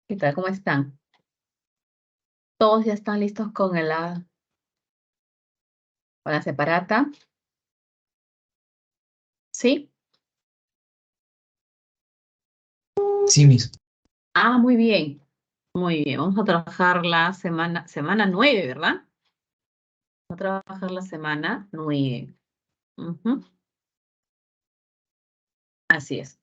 ¿Qué tal? ¿Cómo están? ¿Todos ya están listos con la separata? ¿Sí? Sí, mis. Ah, muy bien. Muy bien. Vamos a trabajar la semana 9, ¿verdad? Vamos a trabajar la semana 9. Ujú. Así es.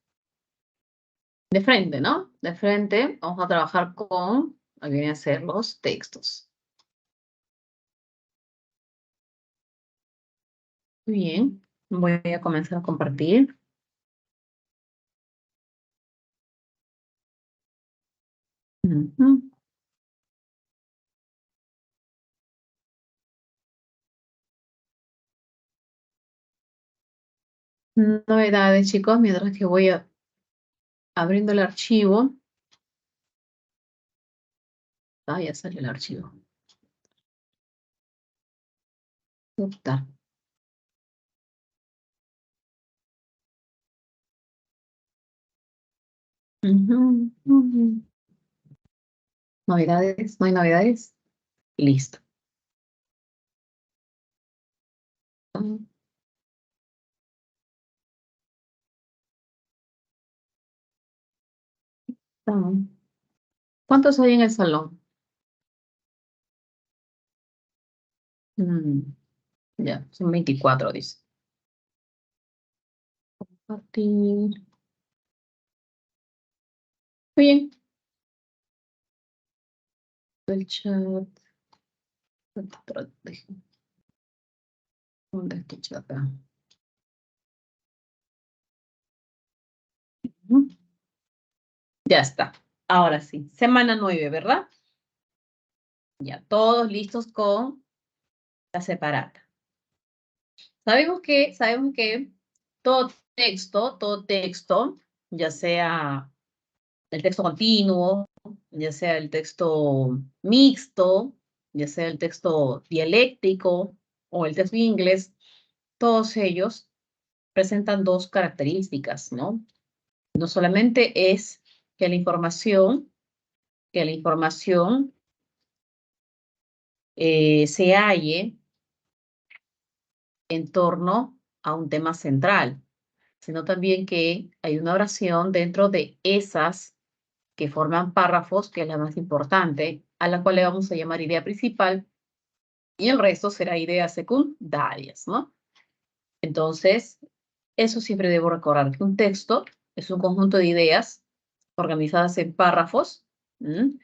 De frente, ¿no? De frente vamos a trabajar con, ahí vienen a ser los textos. Muy bien. Voy a comenzar a compartir. Ujú. Novedades, chicos, mientras que voy abriendo el archivo. Ah, ya sale el archivo. Está. Ujú, ujú. ¿Novedades? ¿No hay novedades? Listo. ¿Cuántos hay en el salón? Mm, ya, son 24, dice. Compartir. Muy bien. El chat. ¿Dónde está el chat acá? Ujú. Ya está. Ahora sí. Semana 9, ¿verdad? Ya, todos listos con la separata. Sabemos que todo texto, ya sea el texto continuo, ya sea el texto mixto, ya sea el texto dialéctico o el texto en inglés, todos ellos presentan dos características, ¿no? No solamente es que la información se halle en torno a un tema central, sino también que hay una oración dentro de esas que forman párrafos, que es la más importante, a la cual le vamos a llamar idea principal, y el resto será ideas secundarias, ¿no? Entonces, eso siempre debo recordar, que un texto es un conjunto de ideas organizadas en párrafos, ¿m?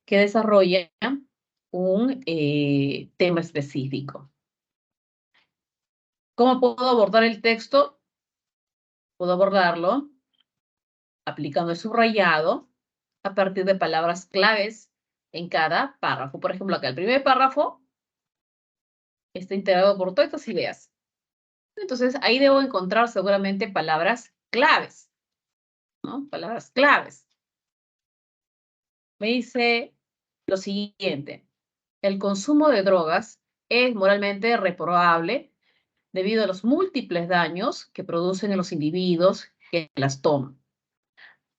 Que desarrollan un tema específico. ¿Cómo puedo abordar el texto? Puedo abordarlo aplicando el subrayado a partir de palabras claves en cada párrafo. Por ejemplo, acá el primer párrafo está integrado por todas estas ideas. Entonces, ahí debo encontrar seguramente palabras claves, ¿no? Palabras claves. Me dice lo siguiente: el consumo de drogas es moralmente reprobable debido a los múltiples daños que producen en los individuos que las toman.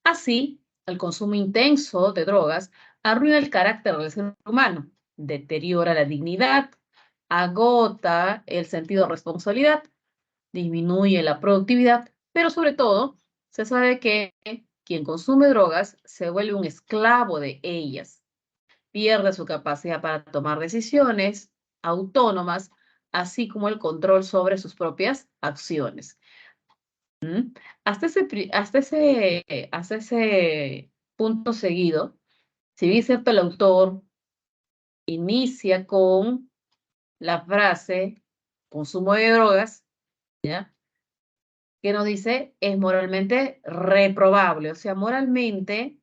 Así, el consumo intenso de drogas arruina el carácter del ser humano, deteriora la dignidad, agota el sentido de responsabilidad, disminuye la productividad, pero sobre todo, se sabe que quien consume drogas se vuelve un esclavo de ellas, pierde su capacidad para tomar decisiones autónomas, así como el control sobre sus propias acciones. Hasta ese punto seguido, si bien es cierto, el autor inicia con la frase consumo de drogas, ¿ya? Que nos dice es moralmente reprobable, o sea, moralmente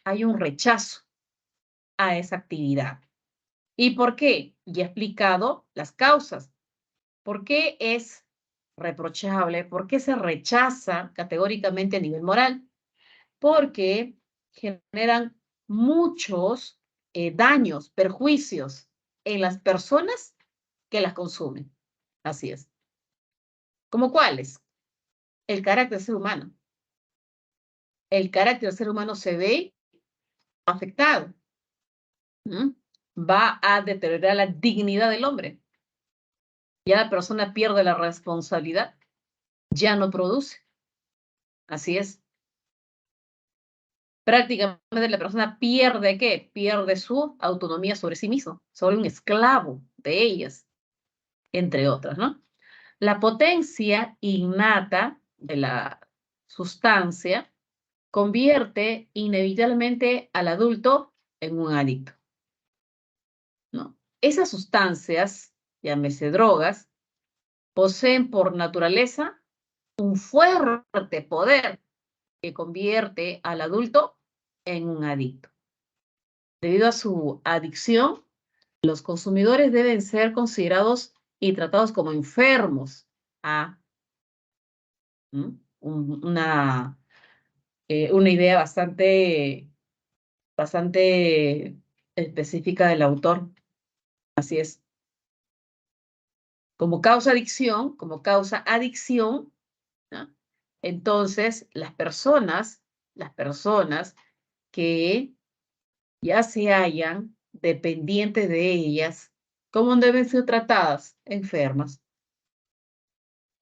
hay un rechazo a esa actividad. ¿Y por qué? Ya he explicado las causas. ¿Por qué es reprochable? ¿Por qué se rechaza categóricamente a nivel moral? Porque generan muchos daños, perjuicios en las personas que las consumen. Así es. ¿Cómo cuáles? El carácter del ser humano. El carácter del ser humano se ve afectado. Va a deteriorar la dignidad del hombre. Ya la persona pierde la responsabilidad, ya no produce. Así es. Prácticamente la persona pierde, ¿qué? Pierde su autonomía sobre sí mismo, sobre un esclavo de ellas, entre otras, ¿no? La potencia innata de la sustancia convierte inevitablemente al adulto en un adicto, ¿no? Esas sustancias, llámese drogas, poseen por naturaleza un fuerte poder que convierte al adulto en un adicto. Debido a su adicción, los consumidores deben ser considerados y tratados como enfermos a una idea bastante específica del autor. Así es. Como causa adicción, ¿no? Entonces las personas que ya se hallan dependientes de ellas, ¿cómo deben ser tratadas? Enfermas.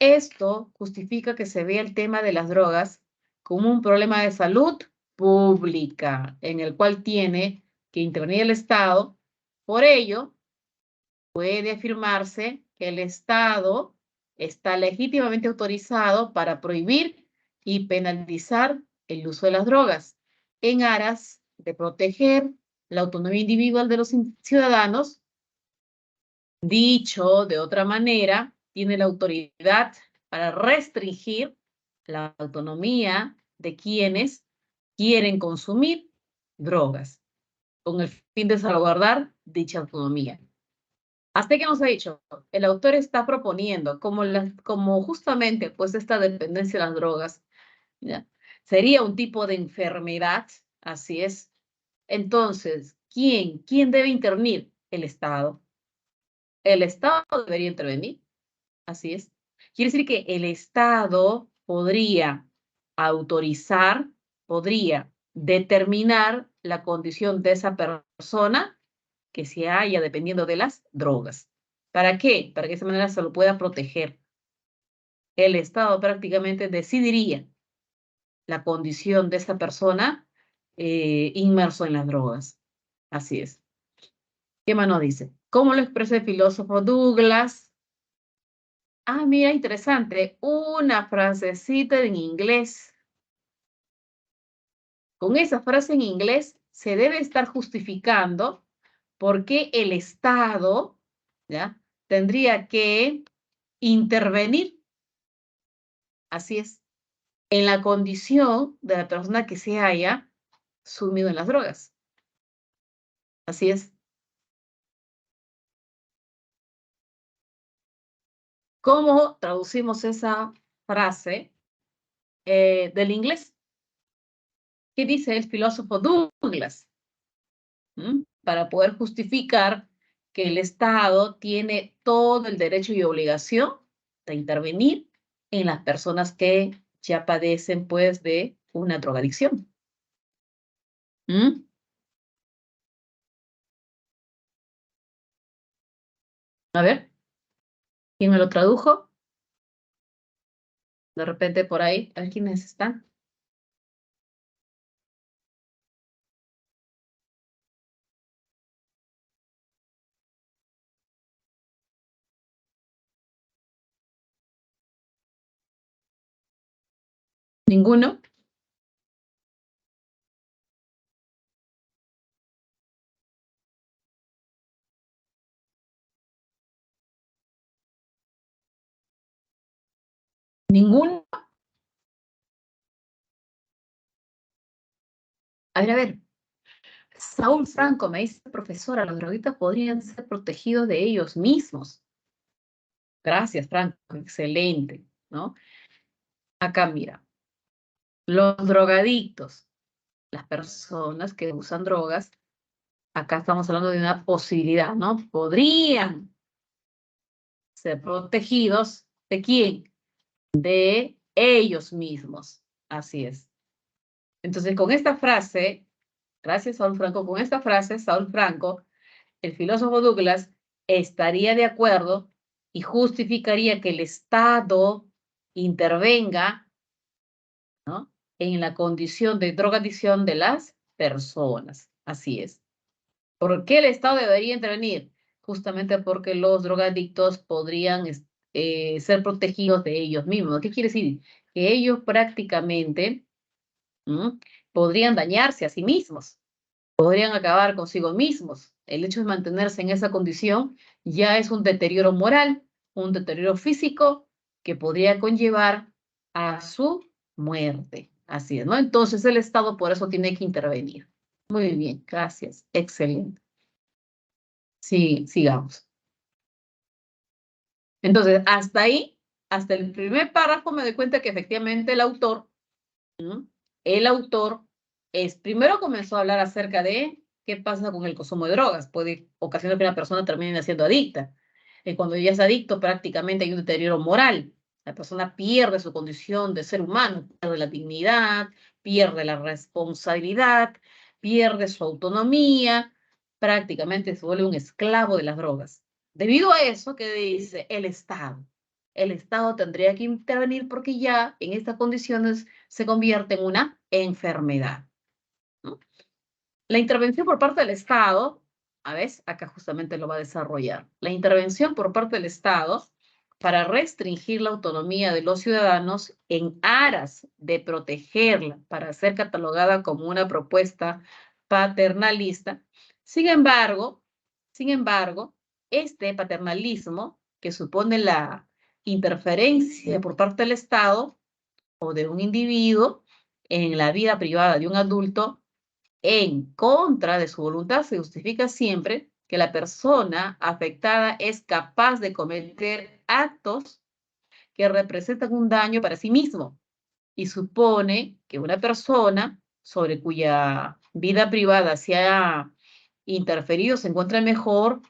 Esto justifica que se vea el tema de las drogas como un problema de salud pública en el cual tiene que intervenir el Estado. Por ello, puede afirmarse que el Estado está legítimamente autorizado para prohibir y penalizar el uso de las drogas en aras de proteger la autonomía individual de los ciudadanos. Dicho de otra manera, tiene la autoridad para restringir la autonomía de quienes quieren consumir drogas, con el fin de salvaguardar dicha autonomía. Hasta que nos ha dicho, el autor está proponiendo como justamente pues esta dependencia de las drogas, ¿ya? Sería un tipo de enfermedad, así es. Entonces, ¿quién debe intervenir? El Estado. El Estado debería intervenir, así es. Quiere decir que el Estado podría autorizar, podría determinar la condición de esa persona que se haya dependiendo de las drogas. ¿Para qué? Para que de esa manera se lo pueda proteger. El Estado prácticamente decidiría la condición de esta persona inmerso en las drogas. Así es. ¿Qué más nos dice? ¿Cómo lo expresa el filósofo Douglas? Ah, mira, interesante. Una frasecita en inglés. Con esa frase en inglés se debe estar justificando por qué el Estado, ¿ya?, tendría que intervenir, así es, en la condición de la persona que se haya sumido en las drogas. Así es. ¿Cómo traducimos esa frase del inglés? ¿Qué dice el filósofo Douglas? Para poder justificar que el Estado tiene todo el derecho y obligación de intervenir en las personas que ya padecen, pues, de una drogadicción. A ver, ¿quién me lo tradujo? De repente por ahí, a ver quiénes están. ¿Ninguno? ¿Ninguno? A ver. Saúl Franco me dice, profesora, los droguitas podrían ser protegidos de ellos mismos. Gracias, Franco, excelente, ¿no? Acá mira, los drogadictos, las personas que usan drogas, acá estamos hablando de una posibilidad, ¿no? Podrían ser protegidos, ¿de quién? De ellos mismos, así es. Entonces, con esta frase, Gracias, Saúl Franco. Con esta frase, Saúl Franco, el filósofo Douglas, estaría de acuerdo y justificaría que el Estado intervenga, ¿no?, en la condición de drogadicción de las personas. Así es. ¿Por qué el Estado debería intervenir? Justamente porque los drogadictos podrían ser protegidos de ellos mismos. ¿Qué quiere decir? Que ellos prácticamente podrían dañarse a sí mismos, podrían acabar consigo mismos. El hecho de mantenerse en esa condición ya es un deterioro moral, un deterioro físico que podría conllevar a su muerte. Así es, ¿no? Entonces el Estado por eso tiene que intervenir. Muy bien, gracias. Excelente. Sí, sigamos. Entonces, hasta ahí, hasta el primer párrafo me doy cuenta que efectivamente el autor primero comenzó a hablar acerca de qué pasa con el consumo de drogas. Puede ocasionar que una persona termine siendo adicta. Y cuando ya es adicto, prácticamente hay un deterioro moral. La persona pierde su condición de ser humano, pierde la dignidad, pierde la responsabilidad, pierde su autonomía, prácticamente se vuelve un esclavo de las drogas. Debido a eso, ¿qué dice el Estado? El Estado tendría que intervenir porque ya en estas condiciones se convierte en una enfermedad, ¿no? La intervención por parte del Estado, a ver, acá justamente lo va a desarrollar. La intervención por parte del Estado para restringir la autonomía de los ciudadanos en aras de protegerla, para ser catalogada como una propuesta paternalista. Sin embargo, este paternalismo que supone la interferencia por parte del Estado o de un individuo en la vida privada de un adulto en contra de su voluntad se justifica siempre que la persona afectada es capaz de cometer actos que representan un daño para sí mismo y supone que una persona sobre cuya vida privada se ha interferido se encuentra mejor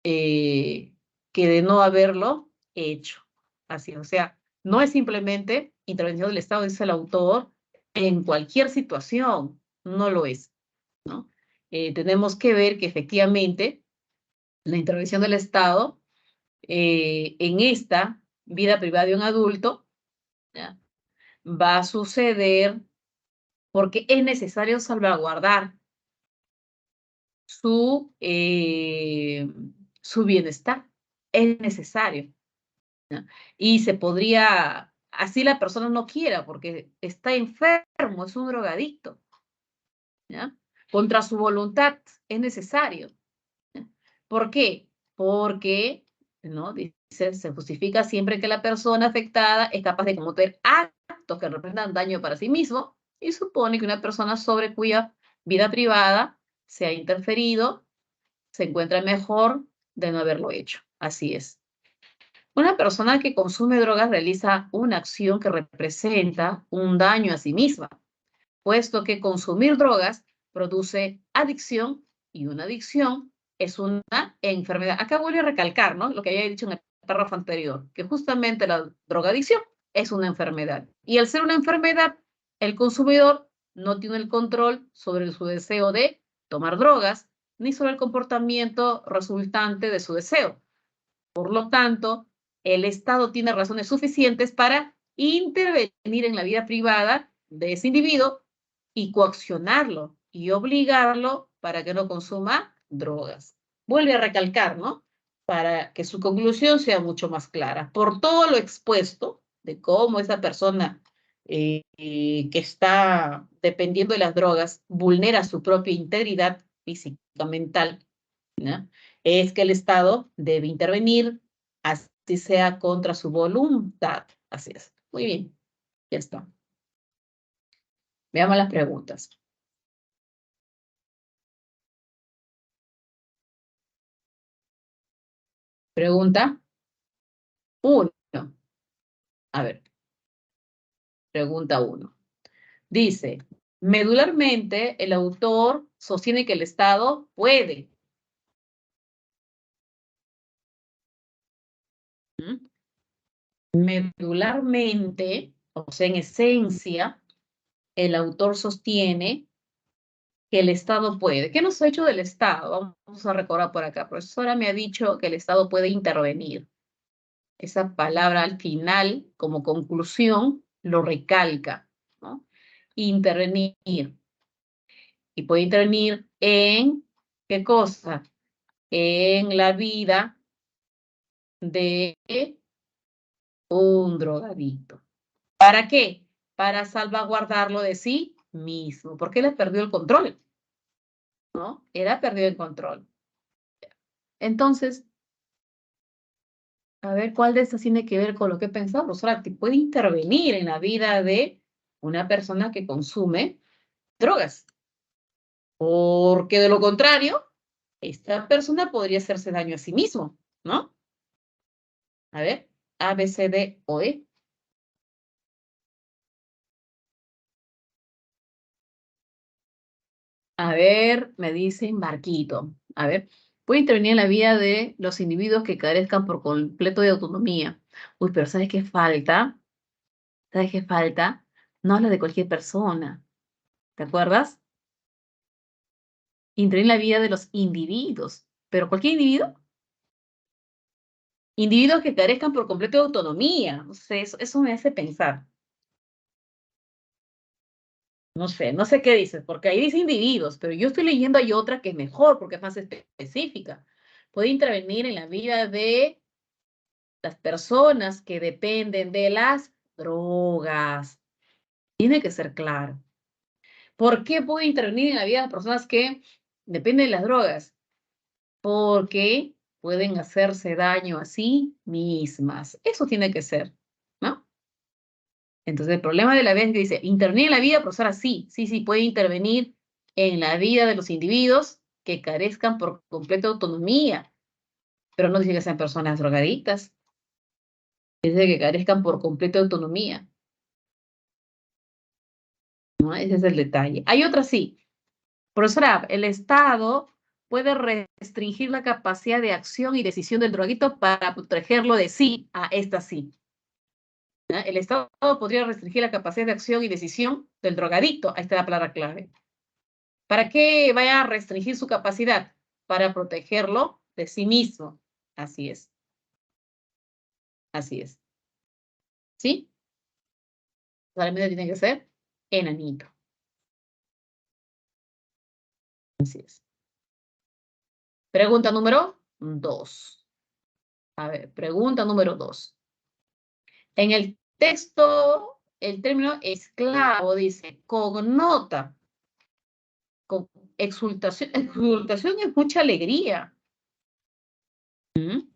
que de no haberlo hecho. Así, o sea, no es simplemente intervención del Estado, dice el autor, en cualquier situación, no lo es, ¿no? Tenemos que ver que efectivamente la intervención del Estado en esta vida privada de un adulto, ¿ya?, va a suceder porque es necesario salvaguardar su bienestar. Es necesario, ¿no? Y se podría, así la persona no quiera, porque está enfermo, es un drogadicto, ¿ya? Contra su voluntad es necesario. ¿Ya? ¿Por qué? Porque, ¿no?, dice, se justifica siempre que la persona afectada es capaz de cometer actos que representan daño para sí mismo y supone que una persona sobre cuya vida privada se ha interferido se encuentra mejor de no haberlo hecho. Así es. Una persona que consume drogas realiza una acción que representa un daño a sí misma, puesto que consumir drogas produce adicción y una adicción es una enfermedad. Acá voy a recalcar, ¿no?, lo que había dicho en el párrafo anterior, que justamente la drogadicción es una enfermedad. Y al ser una enfermedad, el consumidor no tiene el control sobre su deseo de tomar drogas, ni sobre el comportamiento resultante de su deseo. Por lo tanto, el Estado tiene razones suficientes para intervenir en la vida privada de ese individuo y coaccionarlo y obligarlo para que no consuma drogas. Vuelve a recalcar, ¿no?, para que su conclusión sea mucho más clara. Por todo lo expuesto de cómo esa persona que está dependiendo de las drogas vulnera su propia integridad física, mental, ¿no?, es que el Estado debe intervenir, así sea contra su voluntad. Así es. Muy bien, ya está. Veamos las preguntas. Pregunta 1. A ver, pregunta 1. Dice, medularmente el autor sostiene que el Estado puede. Medularmente, o sea, en esencia, el autor sostiene que el Estado puede. ¿Qué nos ha hecho del Estado? Vamos a recordar por acá. Profesora me ha dicho que el Estado puede intervenir. Esa palabra al final, como conclusión, lo recalca, ¿no? Intervenir. Y puede intervenir en, ¿qué cosa? En la vida de un drogadicto. ¿Para qué? Para salvaguardarlo de sí mismo, porque él ha perdido el control, ¿no? Él ha perdido el control. Entonces, a ver, ¿cuál de estas tiene que ver con lo que he pensado? Profesora, que puede intervenir en la vida de una persona que consume drogas. Porque de lo contrario, esta persona podría hacerse daño a sí mismo, ¿no? A ver, A, B, C, D o E. A ver, me dice Marquito. A ver, puede intervenir en la vida de los individuos que carezcan por completo de autonomía. Uy, pero ¿sabes qué falta? ¿Sabes qué falta? No habla de cualquier persona. ¿Te acuerdas? Intervenir en la vida de los individuos. ¿Pero cualquier individuo? Individuos que carezcan por completo de autonomía. No sé, eso me hace pensar. No sé qué dices, porque ahí dice individuos, pero yo estoy leyendo hay otra que es mejor porque es más específica. Puede intervenir en la vida de las personas que dependen de las drogas. Tiene que ser claro. ¿Por qué puede intervenir en la vida de las personas que dependen de las drogas? Porque pueden hacerse daño a sí mismas. Eso tiene que ser, ¿no? Entonces, el problema de la vida es que dice, intervenir en la vida, profesora, sí, puede intervenir en la vida de los individuos que carezcan por completo de autonomía, pero no dice que sean personas drogadictas, dice que carezcan por completo de autonomía, ¿no? Ese es el detalle. Hay otra sí. Profesora, el Estado puede restringir la capacidad de acción y decisión del drogadicto para protegerlo de sí, a esta sí. ¿No? El Estado podría restringir la capacidad de acción y decisión del drogadicto, ahí está la palabra clave. ¿Para qué vaya a restringir su capacidad? Para protegerlo de sí mismo. Así es. Así es. ¿Sí? Solamente tiene que ser enanito. Así es. Pregunta número 2. A ver, pregunta número 2. En el texto, el término esclavo dice, connota, con exultación. Exultación es mucha alegría. ¿Mm?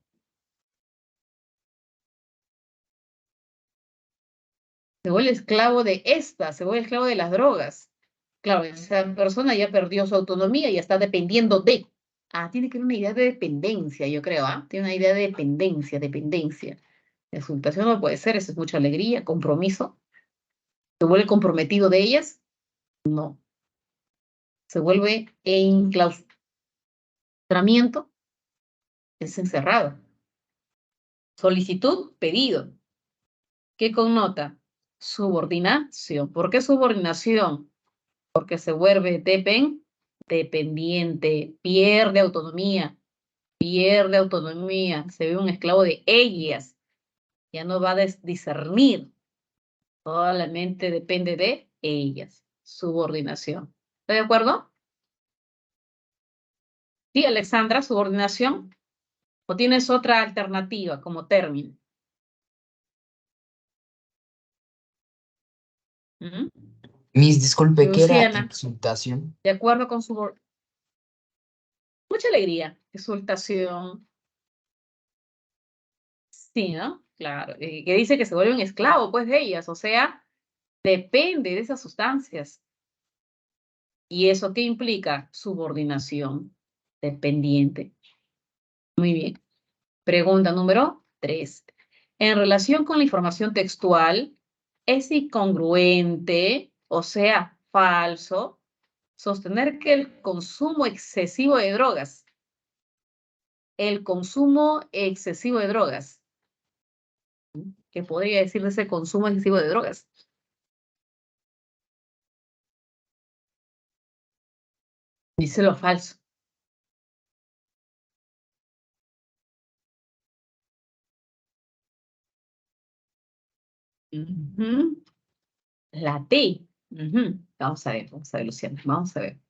Se vuelve esclavo de esta, se vuelve esclavo de las drogas. Claro, esa persona ya perdió su autonomía y está dependiendo de. Ah, tiene que tener una idea de dependencia, yo creo, ¿ah? Tiene una idea de dependencia, dependencia. Exultación no puede ser, eso es mucha alegría, compromiso. ¿Se vuelve comprometido de ellas? No. Se vuelve enclaustramiento, es encerrado. Solicitud, pedido. ¿Qué connota? Subordinación. ¿Por qué subordinación? Porque se vuelve dependiente, pierde autonomía, se ve un esclavo de ellas, ya no va a discernir, solamente depende de ellas, subordinación. ¿Está de acuerdo? Sí, Alexandra, subordinación. ¿O tienes otra alternativa como término? ¿Mm? Miss, disculpe, ¿qué era Luciana, exultación? de acuerdo con su mucha alegría, exultación. Sí, ¿no? Claro, que dice que se vuelve un esclavo, pues, de ellas, o sea, depende de esas sustancias. ¿Y eso qué implica? Subordinación, dependiente. Muy bien. Pregunta número 3. En relación con la información textual, ¿es incongruente, o sea, falso, sostener que el consumo excesivo de drogas, que podría decir de ese consumo excesivo de drogas? Dice lo falso. Ujú. La T. Ujú. Vamos a ver, Luciana, vamos a ver.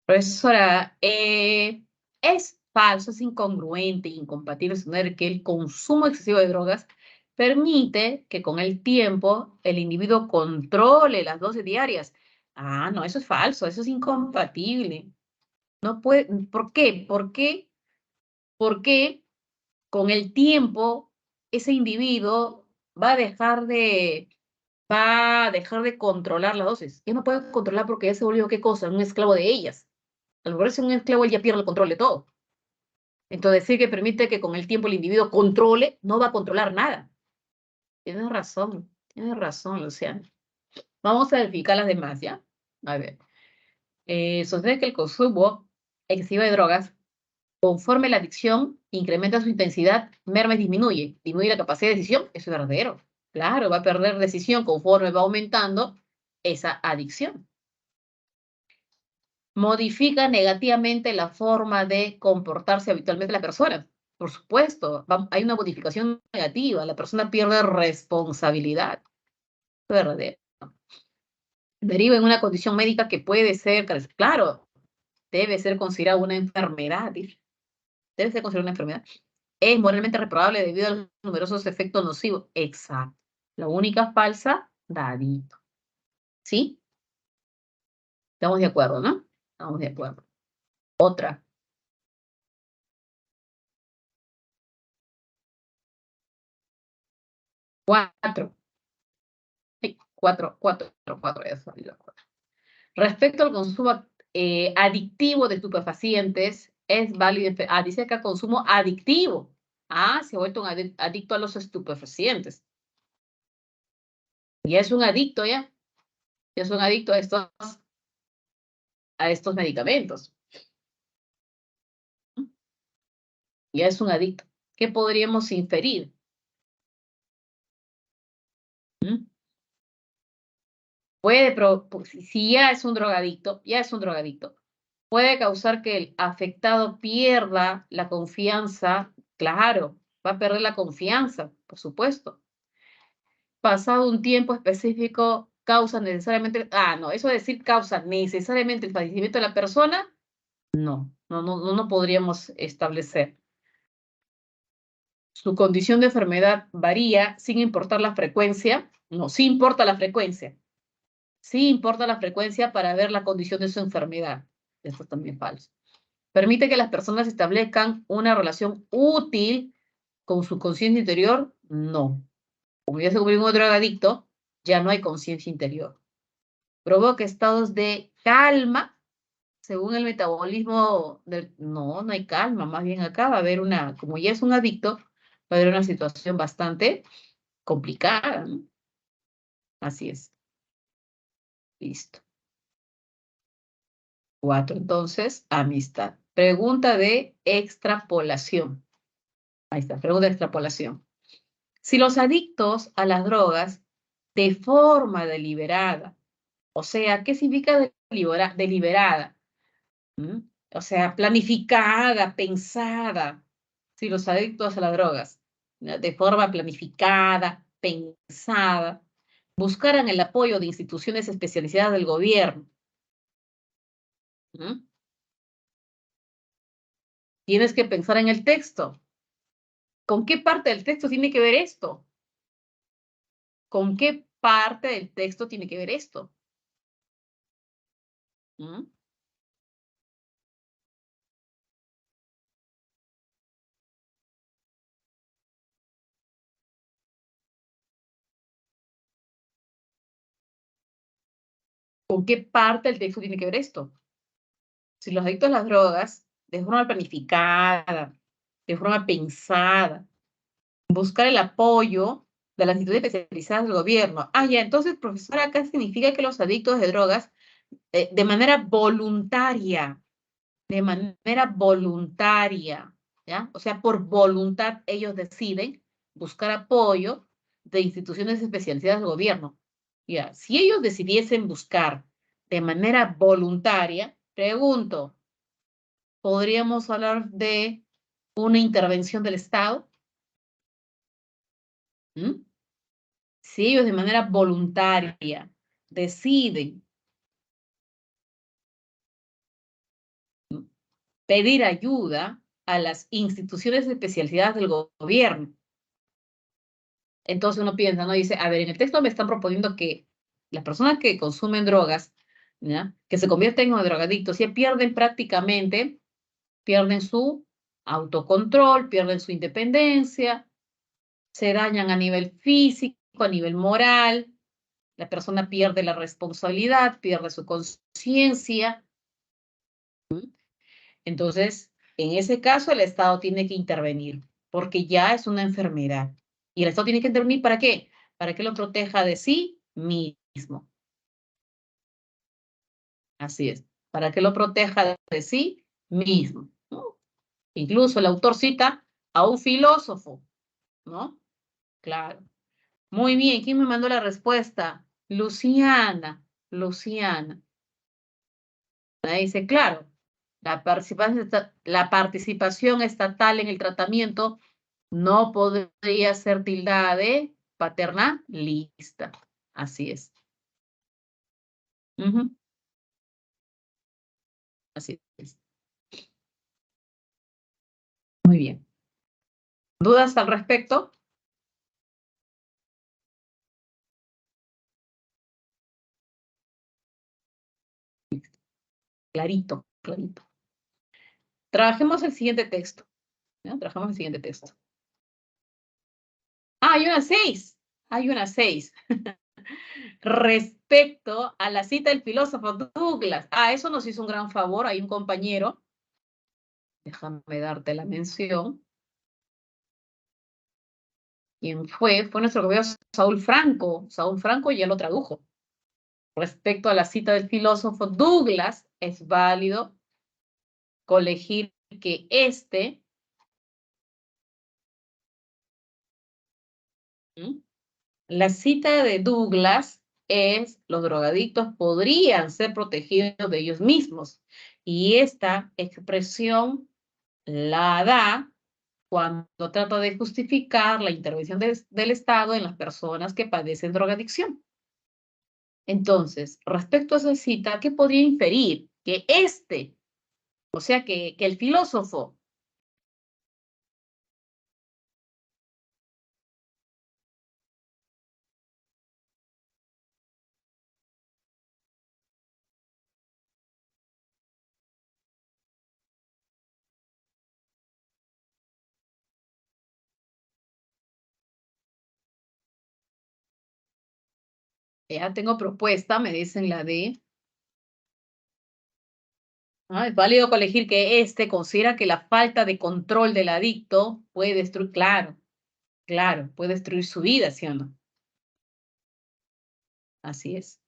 Profesora, es falso, es incongruente, incompatible suponer que el consumo excesivo de drogas permite que con el tiempo el individuo controle las dosis diarias. Ah, no, eso es falso, eso es incompatible. No puede, ¿por qué? ¿Por qué? Porque con el tiempo ese individuo va a dejar de controlar las dosis. Ya no puede controlar porque ya se volvió, ¿qué cosa? Un esclavo de ellas. Al volverse un esclavo, él ya pierde el control de todo. Entonces, decir que permite que con el tiempo el individuo controle, no va a controlar nada. Tienes razón, Luciana. Vamos a verificar las demás, ¿ya? A ver. Sostiene que el consumo excesivo de drogas, conforme la adicción incrementa su intensidad, merma y disminuye. Disminuye la capacidad de decisión, eso es verdadero. Claro, va a perder decisión conforme va aumentando esa adicción. Modifica negativamente la forma de comportarse habitualmente la persona. Por supuesto, hay una modificación negativa, la persona pierde responsabilidad. Verdadero. Deriva en una condición médica que puede ser, claro, debe ser considerada una enfermedad, dice. Debe ser considerada una enfermedad. Es moralmente reprobable debido a los numerosos efectos nocivos. Exacto. La única falsa, dadito. ¿Sí? Estamos de acuerdo, ¿no? Estamos de acuerdo. Otra. 4. Sí, 4, ya salió. Respecto al consumo adictivo de estupefacientes, es válido. Dice acá consumo adictivo. Se ha vuelto un adicto a los estupefacientes. Ya es un adicto, ya. Ya es un adicto a estos medicamentos. Ya es un adicto. ¿Qué podríamos inferir? ¿Mm? Si ya es un drogadicto, puede causar que el afectado pierda la confianza. Claro, va a perder la confianza, por supuesto. Pasado un tiempo específico, causa necesariamente, no, eso de decir causa necesariamente el fallecimiento de la persona, no podríamos establecer. Su condición de enfermedad varía sin importar la frecuencia. No, sí importa la frecuencia. Sí importa la frecuencia para ver la condición de su enfermedad. Esto es también falso. Permite que las personas establezcan una relación útil con su conciencia interior. No. Como ya se convirtió en un drogadicto, ya no hay conciencia interior. Provoca estados de calma según el metabolismo. No hay calma. Más bien acá va a haber como ya es un adicto, va a haber una situación bastante complicada, ¿no? Así es. Listo. 4, entonces, amistad. Pregunta de extrapolación. Ahí está, pregunta de extrapolación. Si los adictos a las drogas de forma deliberada, o sea, ¿qué significa deliberada? ¿Mm? O sea, planificada, pensada. Si los adictos a las drogas, ¿no?, de forma planificada, pensada, buscaran el apoyo de instituciones especializadas del gobierno. ¿Mm? Tienes que pensar en el texto. ¿Con qué parte del texto tiene que ver esto? ¿Con qué parte del texto tiene que ver esto? ¿Mm? ¿Con qué parte del texto tiene que ver esto? Si los adictos a las drogas, de forma planificada, de forma pensada, buscar el apoyo de las instituciones especializadas del gobierno. Ya, entonces, profesora, acá significa que los adictos de drogas, de manera voluntaria, ¿ya? O sea, por voluntad ellos deciden buscar apoyo de instituciones especializadas del gobierno. Ya, si ellos decidiesen buscar de manera voluntaria, Pregunto, ¿podríamos hablar de una intervención del Estado? ¿Mm? Si ellos de manera voluntaria deciden pedir ayuda a las instituciones especializadas del gobierno, entonces uno piensa, ¿no? Dice, a ver, en el texto me están proponiendo que las personas que consumen drogas, ¿ya? Que se convierten en drogadictos, ya pierden prácticamente, pierden su autocontrol, pierden su independencia, se dañan a nivel físico, a nivel moral, la persona pierde la responsabilidad, pierde su conciencia. Entonces, en ese caso, el Estado tiene que intervenir, porque ya es una enfermedad. Y el Estado tiene que intervenir ¿para qué? Para que lo proteja de sí mismo. Así es, para que lo proteja de sí mismo, ¿no? Incluso el autor cita a un filósofo, ¿no? Claro. Muy bien, ¿quién me mandó la respuesta? Luciana, Luciana. Ahí dice, claro, la participación estatal en el tratamiento no podría ser tildada de paternalista. Así es. Ujú, así es. Muy bien. ¿Dudas al respecto? Clarito, clarito. Trabajemos el siguiente texto. ¿No? Trabajamos el siguiente texto. Ah, hay una 6. Hay una 6. Respecto a la cita del filósofo Douglas. Ah, eso nos hizo un gran favor. Hay un compañero. Déjame darte la mención. ¿Quién fue? Fue nuestro compañero Saúl Franco. Saúl Franco ya lo tradujo. Respecto a la cita del filósofo Douglas, es válido colegir que la cita de Douglas es, los drogadictos podrían ser protegidos de ellos mismos. Y esta expresión la da cuando trata de justificar la intervención del Estado en las personas que padecen drogadicción. Entonces, respecto a esa cita, ¿qué podría inferir? Que o sea, que el filósofo, ya tengo propuesta, me dicen la de, es válido colegir que considera que la falta de control del adicto puede destruir, claro, claro, puede destruir su vida, ¿sí o no? Así es,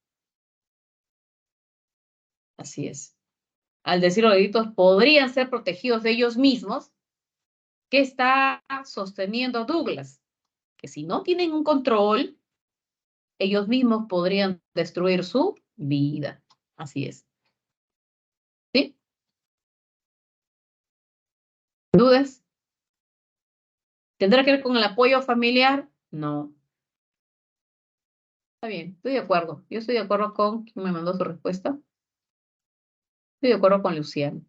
así es. Al decir los adictos podrían ser protegidos de ellos mismos, ¿qué está sosteniendo Douglas? Que si no tienen un control, ellos mismos podrían destruir su vida. Así es. ¿Sí? ¿Dudas? ¿Tendrá que ver con el apoyo familiar? No. Está bien, estoy de acuerdo. Yo estoy de acuerdo con quien me mandó su respuesta. Estoy de acuerdo con Luciano.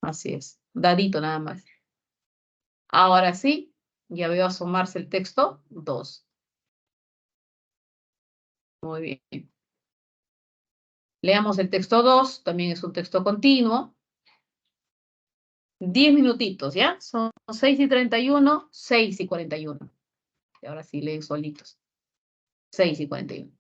Así es. Dadito nada más. Ahora sí, ya veo asomarse el texto 2. Muy bien. Leamos el texto 2. También es un texto continuo. 10 minutitos, ¿ya? Son 6:31, 6:41. Y ahora sí leen solitos. 6:41.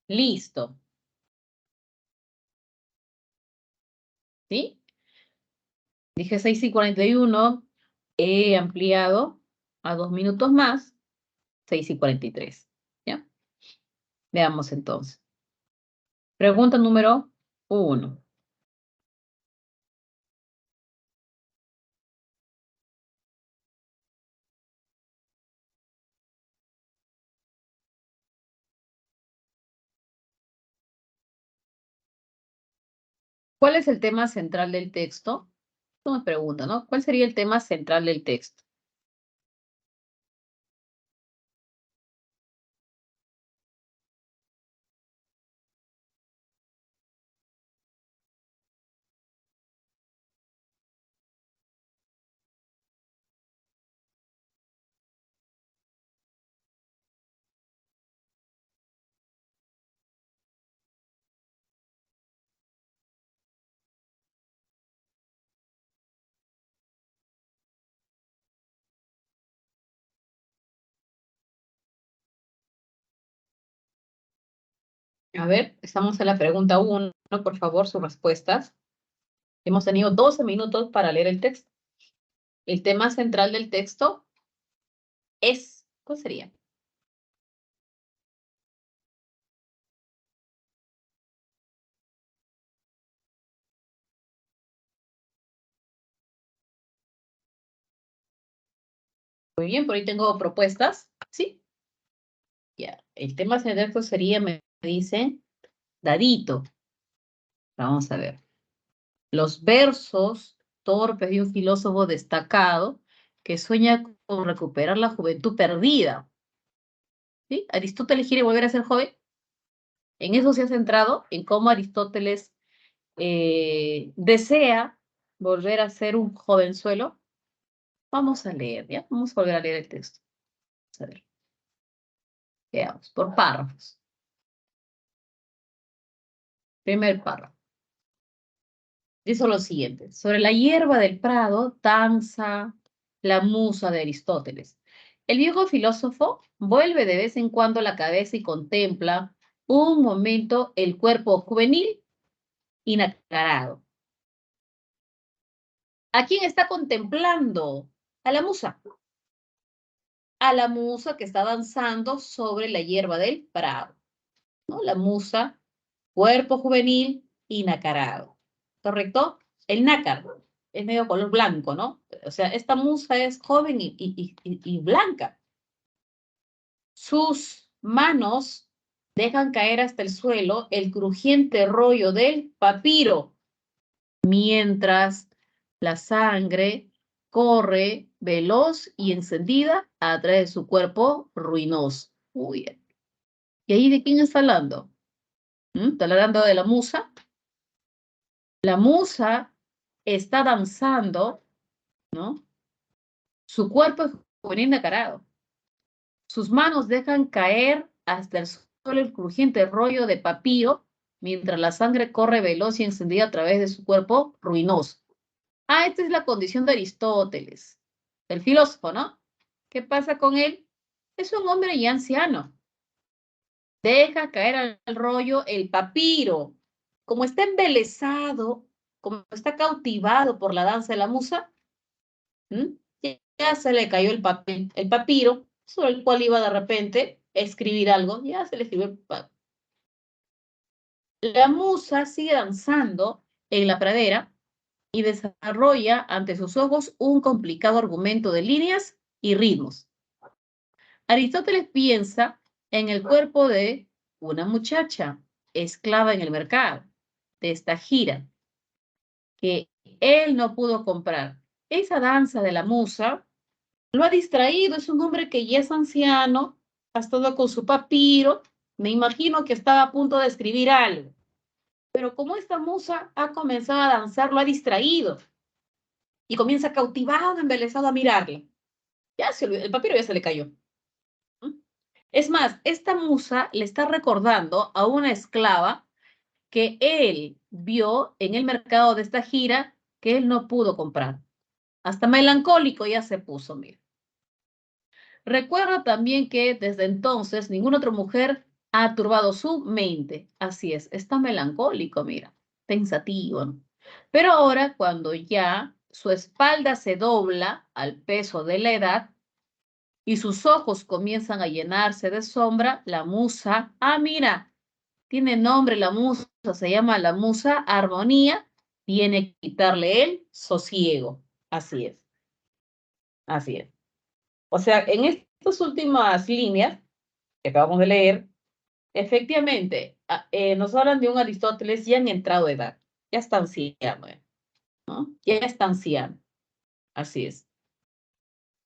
Listo. ¿Sí? Dije 6:41. He ampliado a 2 minutos más, 6:43. ¿Ya? Veamos entonces. Pregunta número 1. ¿Cuál es el tema central del texto? Esto me pregunta, ¿no? ¿Cuál sería el tema central del texto? A ver, estamos en la pregunta 1, por favor, sus respuestas. Hemos tenido 12 minutos para leer el texto. El tema central del texto es, ¿cuál sería? Muy bien, por ahí tengo propuestas. ¿Sí? Ya. El tema central del texto sería, me dice, Dadito. Vamos a ver. Los versos torpes de un filósofo destacado que sueña con recuperar la juventud perdida. ¿Sí? Aristóteles quiere volver a ser joven. En eso se ha centrado, en cómo Aristóteles desea volver a ser un jovenzuelo. Vamos a leer, ¿ya? Vamos a volver a leer el texto. Vamos a ver. Veamos, por párrafos. Primer párrafo. Dice lo siguiente. Sobre la hierba del prado danza la musa de Aristóteles. El viejo filósofo vuelve de vez en cuando la cabeza y contempla un momento el cuerpo juvenil y nacarado. ¿A quién está contemplando? A la musa. A la musa que está danzando sobre la hierba del prado, ¿no? La musa, cuerpo juvenil y nacarado. ¿Correcto? El nácar es medio color blanco, ¿no? O sea, esta musa es joven y blanca. Sus manos dejan caer hasta el suelo el crujiente rollo del papiro, mientras la sangre corre veloz y encendida a través de su cuerpo ruinoso. Muy bien. ¿Y ahí de quién está hablando? ¿Está hablando de la musa? La musa está danzando, ¿no? Su cuerpo es juvenil nacarado. Sus manos dejan caer hasta el suelo el crujiente rollo de papiro, mientras la sangre corre veloz y encendida a través de su cuerpo ruinoso. Ah, esta es la condición de Aristóteles, el filósofo, ¿no? ¿Qué pasa con él? Es un hombre ya anciano. Deja caer al rollo el papiro. Como está embelesado, como está cautivado por la danza de la musa, ya se le cayó el papel, el papiro, sobre el cual iba de repente a escribir algo, ya se le escribió. La musa sigue danzando en la pradera y desarrolla ante sus ojos un complicado argumento de líneas y ritmos. Aristóteles piensa en el cuerpo de una muchacha esclava en el mercado, de esta gira, que él no pudo comprar. Esa danza de la musa lo ha distraído, es un hombre que ya es anciano, ha estado con su papiro, me imagino que estaba a punto de escribir algo. Pero como esta musa ha comenzado a danzar, lo ha distraído y comienza cautivado, embelesado a mirarla. Ya el papiro ya se le cayó. Es más, esta musa le está recordando a una esclava que él vio en el mercado de esta gira que él no pudo comprar. Hasta melancólico ya se puso, mira. Recuerda también que desde entonces ninguna otra mujer ha turbado su mente. Así es, está melancólico, mira, pensativo, ¿no? Pero ahora, cuando ya su espalda se dobla al peso de la edad y sus ojos comienzan a llenarse de sombra, la musa, mira, tiene nombre la musa, se llama la musa Armonía, viene a quitarle el sosiego. Así es, así es. O sea, en estas últimas líneas que acabamos de leer, efectivamente, nos hablan de un Aristóteles ya en entrado de edad, ya está anciano, ¿no? Ya está anciano, así es.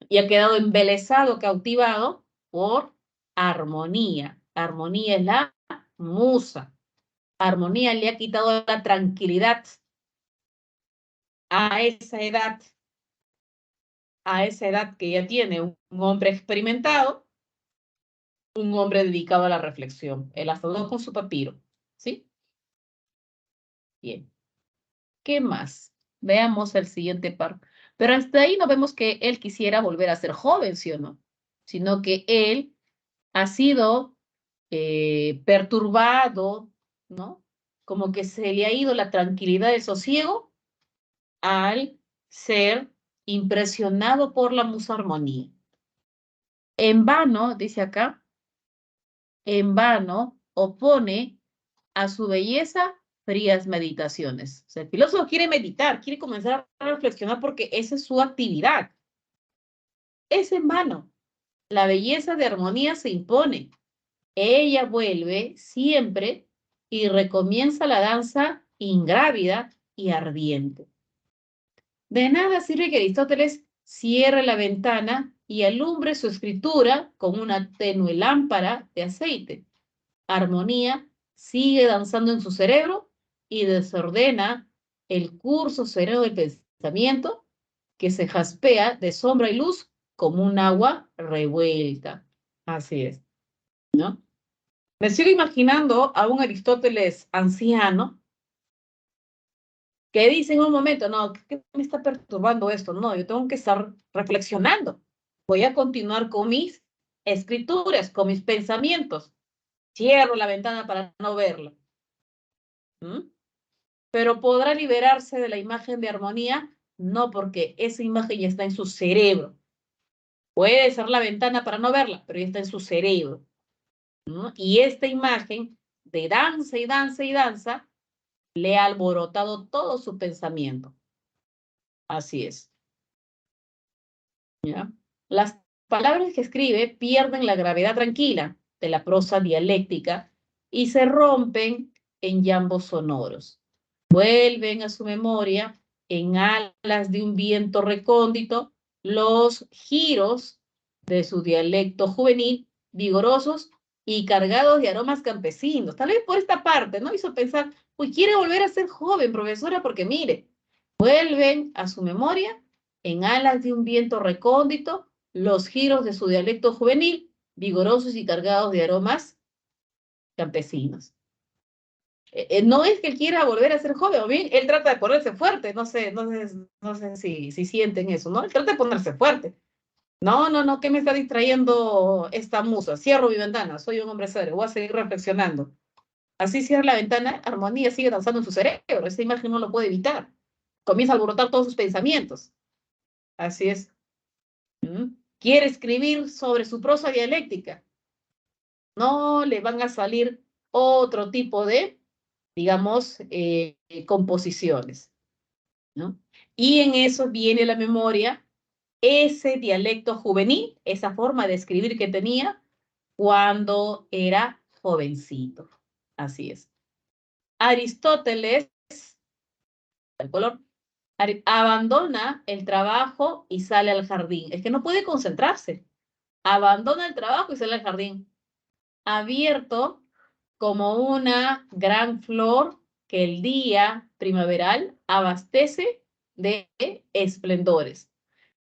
Y ha quedado embelesado, cautivado por Armonía. Armonía es la musa. Armonía le ha quitado la tranquilidad a esa edad que ya tiene un hombre experimentado, un hombre dedicado a la reflexión. Él hasta con su papiro, ¿sí? Bien. ¿Qué más? Veamos el siguiente par. Pero hasta ahí no vemos que él quisiera volver a ser joven, ¿sí o no? Sino que él ha sido perturbado, ¿no? Como que se le ha ido la tranquilidad, el sosiego, al ser impresionado por la musarmonía. En vano, dice acá, en vano opone a su belleza frías meditaciones. O sea, el filósofo quiere meditar, quiere comenzar a reflexionar porque esa es su actividad. Es en vano. La belleza de armonía se impone. Ella vuelve siempre y recomienza la danza ingrávida y ardiente. De nada sirve que Aristóteles cierre la ventana y alumbre su escritura con una tenue lámpara de aceite. Armonía sigue danzando en su cerebro y desordena el curso sereno del pensamiento que se jaspea de sombra y luz como un agua revuelta. Así es, ¿no? Me sigo imaginando a un Aristóteles anciano que dice en un momento, no, ¿qué me está perturbando esto? No, yo tengo que estar reflexionando. Voy a continuar con mis escrituras, con mis pensamientos. Cierro la ventana para no verlo. ¿Mm? Pero podrá liberarse de la imagen de armonía, no, porque esa imagen ya está en su cerebro. Puede cerrar la ventana para no verla, pero ya está en su cerebro, ¿no? Y esta imagen de danza y danza y danza le ha alborotado todo su pensamiento. Así es. ¿Ya? Las palabras que escribe pierden la gravedad tranquila de la prosa dialéctica y se rompen en llambos sonoros. Vuelven a su memoria en alas de un viento recóndito los giros de su dialecto juvenil, vigorosos y cargados de aromas campesinos. Tal vez por esta parte, ¿no? Hizo pensar, uy, quiere volver a ser joven, profesora, porque mire, vuelven a su memoria en alas de un viento recóndito los giros de su dialecto juvenil, vigorosos y cargados de aromas campesinos. No es que él quiera volver a ser joven, o bien él trata de ponerse fuerte, no sé si sienten eso, ¿no? Él trata de ponerse fuerte. No, ¿qué me está distrayendo esta musa? Cierro mi ventana, soy un hombre serio, voy a seguir reflexionando. Así cierra la ventana, armonía sigue danzando en su cerebro, esa imagen no lo puede evitar. Comienza a alborotar todos sus pensamientos. Así es. Quiere escribir sobre su prosa dialéctica. No le van a salir otro tipo de, digamos, composiciones, ¿no? Y en eso viene la memoria ese dialecto juvenil, esa forma de escribir que tenía cuando era jovencito. Así es. Aristóteles, el color, abandona el trabajo y sale al jardín. Es que no puede concentrarse. Abandona el trabajo y sale al jardín. Abierto como una gran flor que el día primaveral abastece de esplendores.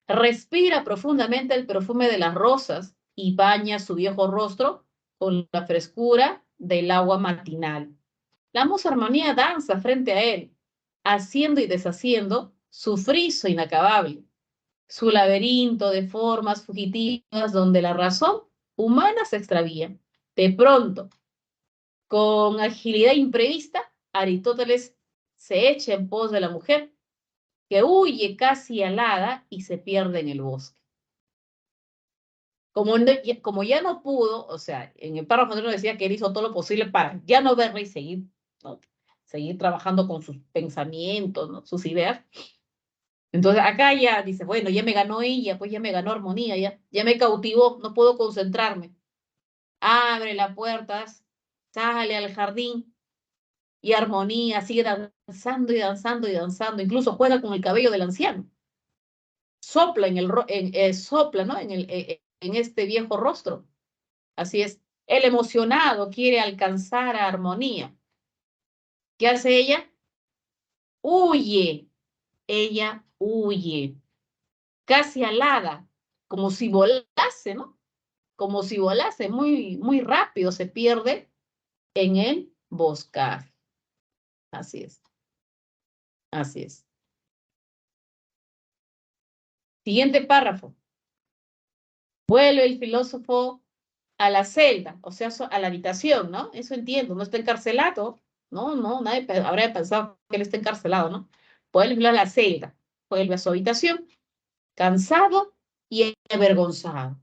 Respira profundamente el perfume de las rosas y baña su viejo rostro con la frescura del agua matinal. La musa armonía danza frente a él, haciendo y deshaciendo su friso inacabable, su laberinto de formas fugitivas donde la razón humana se extravía. De pronto, Con agilidad imprevista, Aristóteles se echa en pos de la mujer, que huye casi alada y se pierde en el bosque. Como ya no pudo, o sea, en el párrafo anterior decía que él hizo todo lo posible para ya no verla y seguir, ¿no? Seguir trabajando con sus pensamientos, ¿no? Sus ideas. Entonces acá ya dice, bueno, ya me ganó ella, pues ya me ganó Armonía, ya me cautivó, no puedo concentrarme. Abre las puertas, sale al jardín y Armonía sigue danzando y danzando y danzando, incluso juega con el cabello del anciano. Sopla sopla, ¿no? En este viejo rostro. Así es. El emocionado quiere alcanzar a Armonía. ¿Qué hace ella? Huye. Ella huye. Casi alada, como si volase, ¿no? Como si volase, muy, muy rápido se pierde en el boscaje. Así es. Así es. Siguiente párrafo. Vuelve el filósofo a la celda, o sea, a la habitación, ¿no? Eso entiendo, no está encarcelado, ¿no? No, nadie habría pensado que él está encarcelado, ¿no? Vuelve a la celda, vuelve a su habitación, cansado y avergonzado.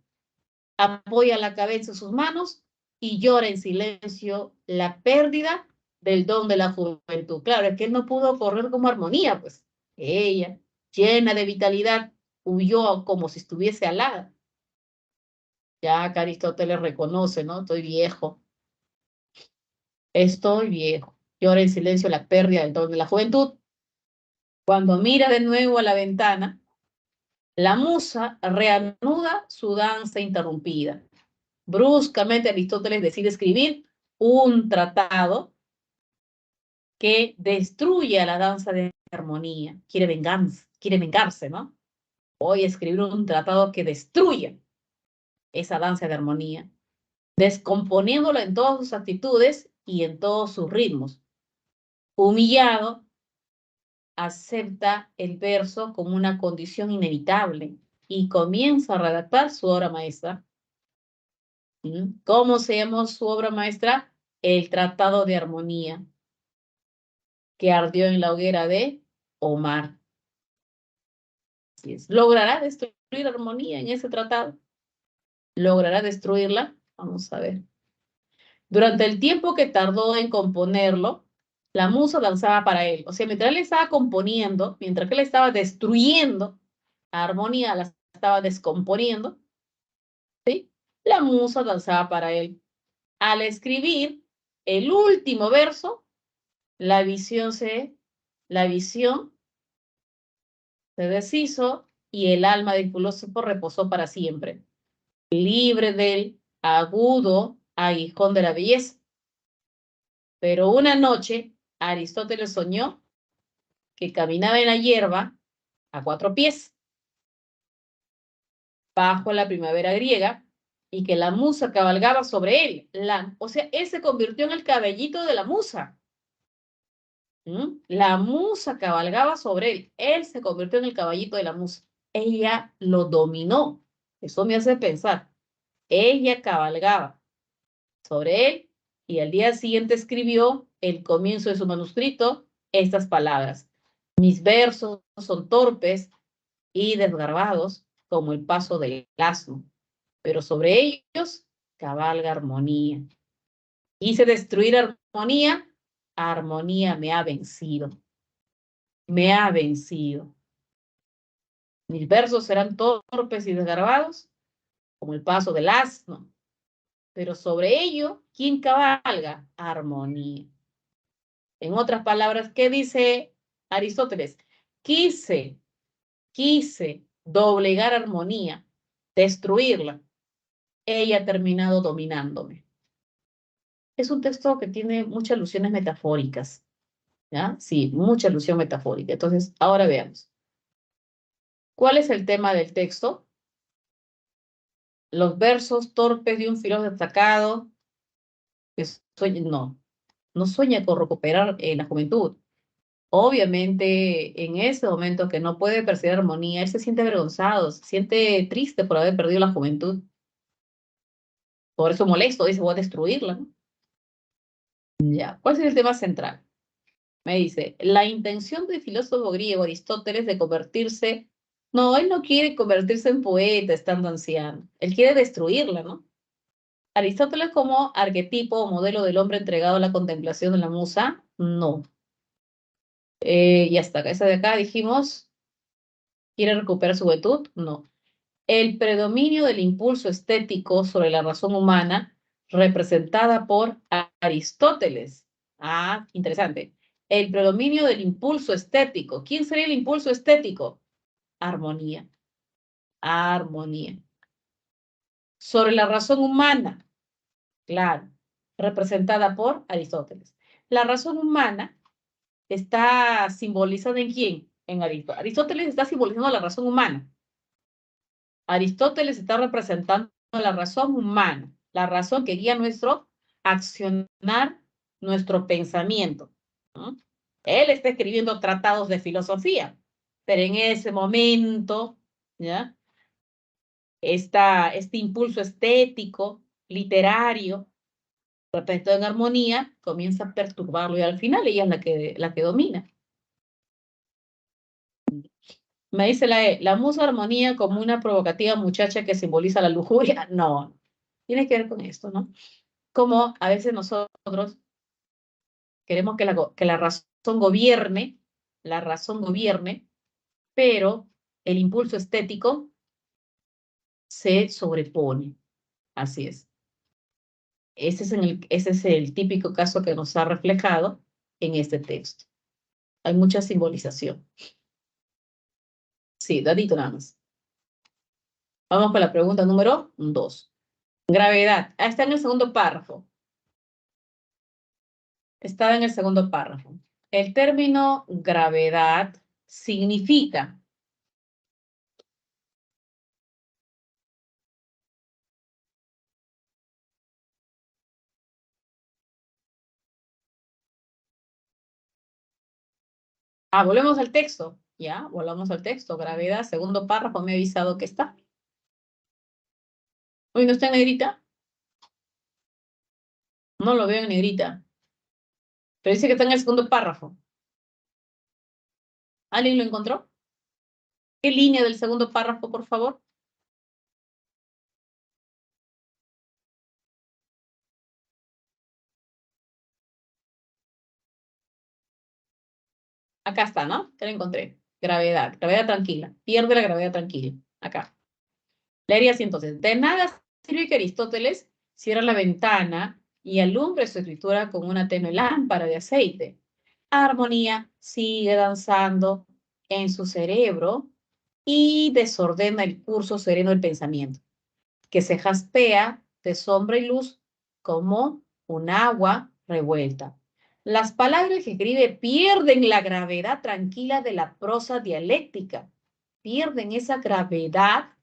Apoya la cabeza en sus manos y llora en silencio la pérdida del don de la juventud. Claro, es que él no pudo correr como Armonía, pues. Ella, llena de vitalidad, huyó como si estuviese alada. Ya que Aristóteles reconoce, ¿no? Estoy viejo. Llora en silencio la pérdida del don de la juventud. Cuando mira de nuevo a la ventana, la musa reanuda su danza interrumpida. Bruscamente Aristóteles decide escribir un tratado que destruye a la danza de armonía. Quiere vengarse, ¿no? Voy a escribir un tratado que destruya esa danza de armonía, descomponiéndola en todas sus actitudes y en todos sus ritmos. Humillado, acepta el verso como una condición inevitable y comienza a redactar su obra maestra. ¿Cómo se llama su obra maestra? El Tratado de Armonía, que ardió en la hoguera de Omar. Así es. ¿Logrará destruir armonía en ese tratado? ¿Logrará destruirla? Vamos a ver. Durante el tiempo que tardó en componerlo, la musa danzaba para él. O sea, mientras él estaba componiendo, mientras que él estaba destruyendo a armonía, la estaba descomponiendo, ¿sí? La musa danzaba para él. Al escribir el último verso, la visión se deshizo y el alma del filósofo reposó para siempre, libre del agudo aguijón de la belleza. Pero una noche Aristóteles soñó que caminaba en la hierba a 4 pies, bajo la primavera griega, y que la musa cabalgaba sobre él. O sea, él se convirtió en el caballito de la musa. La musa cabalgaba sobre él se convirtió en el caballito de la musa. Ella lo dominó. Eso me hace pensar. Ella cabalgaba sobre él y al día siguiente escribió el comienzo de su manuscrito estas palabras. Mis versos son torpes y desgarbados como el paso del asno, pero sobre ellos cabalga armonía. Hice destruir armonía, armonía me ha vencido. Me ha vencido. Mis versos serán torpes y desgarbados como el paso del asno, pero sobre ello, ¿quién cabalga? Armonía. En otras palabras, ¿qué dice Aristóteles? Quise doblegar armonía, destruirla. Ella ha terminado dominándome. Es un texto que tiene muchas alusiones metafóricas. ¿Ya? Sí, mucha alusión metafórica. Entonces, ahora veamos. ¿Cuál es el tema del texto? Los versos torpes de un filósofo destacado que sueña, no sueña con recuperar la juventud. Obviamente, en ese momento que no puede percibir armonía, él se siente avergonzado, se siente triste por haber perdido la juventud. Por eso molesto, dice, voy a destruirla, ¿no? Ya, ¿cuál es el tema central? Me dice, la intención del filósofo griego Aristóteles de convertirse, no, él no quiere convertirse en poeta estando anciano, él quiere destruirla, ¿no? Aristóteles como arquetipo o modelo del hombre entregado a la contemplación de la musa, no. Y hasta acá, esa de acá dijimos, ¿quiere recuperar su juventud? No. El predominio del impulso estético sobre la razón humana, representada por Aristóteles. Ah, interesante. El predominio del impulso estético. ¿Quién sería el impulso estético? Armonía. Armonía. Sobre la razón humana, claro, representada por Aristóteles. La razón humana está simbolizada en quién? En Aristóteles. Aristóteles está simbolizando la razón humana. Aristóteles está representando la razón humana, la razón que guía nuestro accionar, nuestro pensamiento, ¿no? Él está escribiendo tratados de filosofía, pero en ese momento, ¿ya? Este impulso estético, literario, representado en armonía, comienza a perturbarlo y al final ella es la que domina. Me dice la E, la musa armonía como una provocativa muchacha que simboliza la lujuria. No, tiene que ver con esto, ¿no? Como a veces nosotros queremos que la razón gobierne, pero el impulso estético se sobrepone. Así es. Ese es el típico caso que nos ha reflejado en este texto. Hay mucha simbolización. Sí, dadito nada más. Vamos con la pregunta número 2. Gravedad. Ah, está en el segundo párrafo. Estaba en el segundo párrafo. El término gravedad significa. Ah, volvemos al texto. Ya, volvamos al texto. Gravedad, segundo párrafo, me ha avisado que está. Hoy no está en negrita. No lo veo en negrita. Pero dice que está en el segundo párrafo. ¿Alguien lo encontró? ¿Qué línea del segundo párrafo, por favor? Acá está, ¿no? Ya lo encontré. Gravedad, gravedad tranquila. Pierde la gravedad tranquila. Acá. Leería así entonces. De nada sirve que Aristóteles cierre la ventana y alumbre su escritura con una tenue lámpara de aceite. Armonía sigue danzando en su cerebro y desordena el curso sereno del pensamiento, que se jaspea de sombra y luz como un agua revuelta. Las palabras que escribe pierden la gravedad tranquila de la prosa dialéctica, pierden esa gravedad,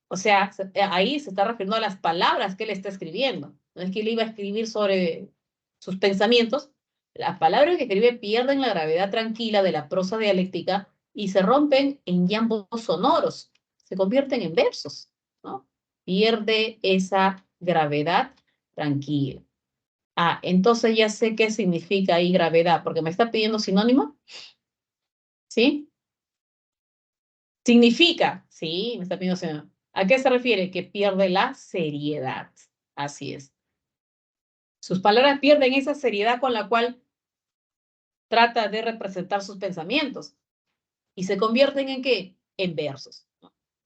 o sea, ahí se está refiriendo a las palabras que él está escribiendo, no es que él iba a escribir sobre sus pensamientos, las palabras que escribe pierden la gravedad tranquila de la prosa dialéctica y se rompen en llantos sonoros, se convierten en versos, ¿no? Pierde esa gravedad tranquila. Ah, entonces ya sé qué significa ahí gravedad, porque me está pidiendo sinónimo, ¿sí? Significa, sí, me está pidiendo sinónimo. ¿A qué se refiere? Que pierde la seriedad. Así es. Sus palabras pierden esa seriedad con la cual trata de representar sus pensamientos y se convierten en ¿qué? En versos.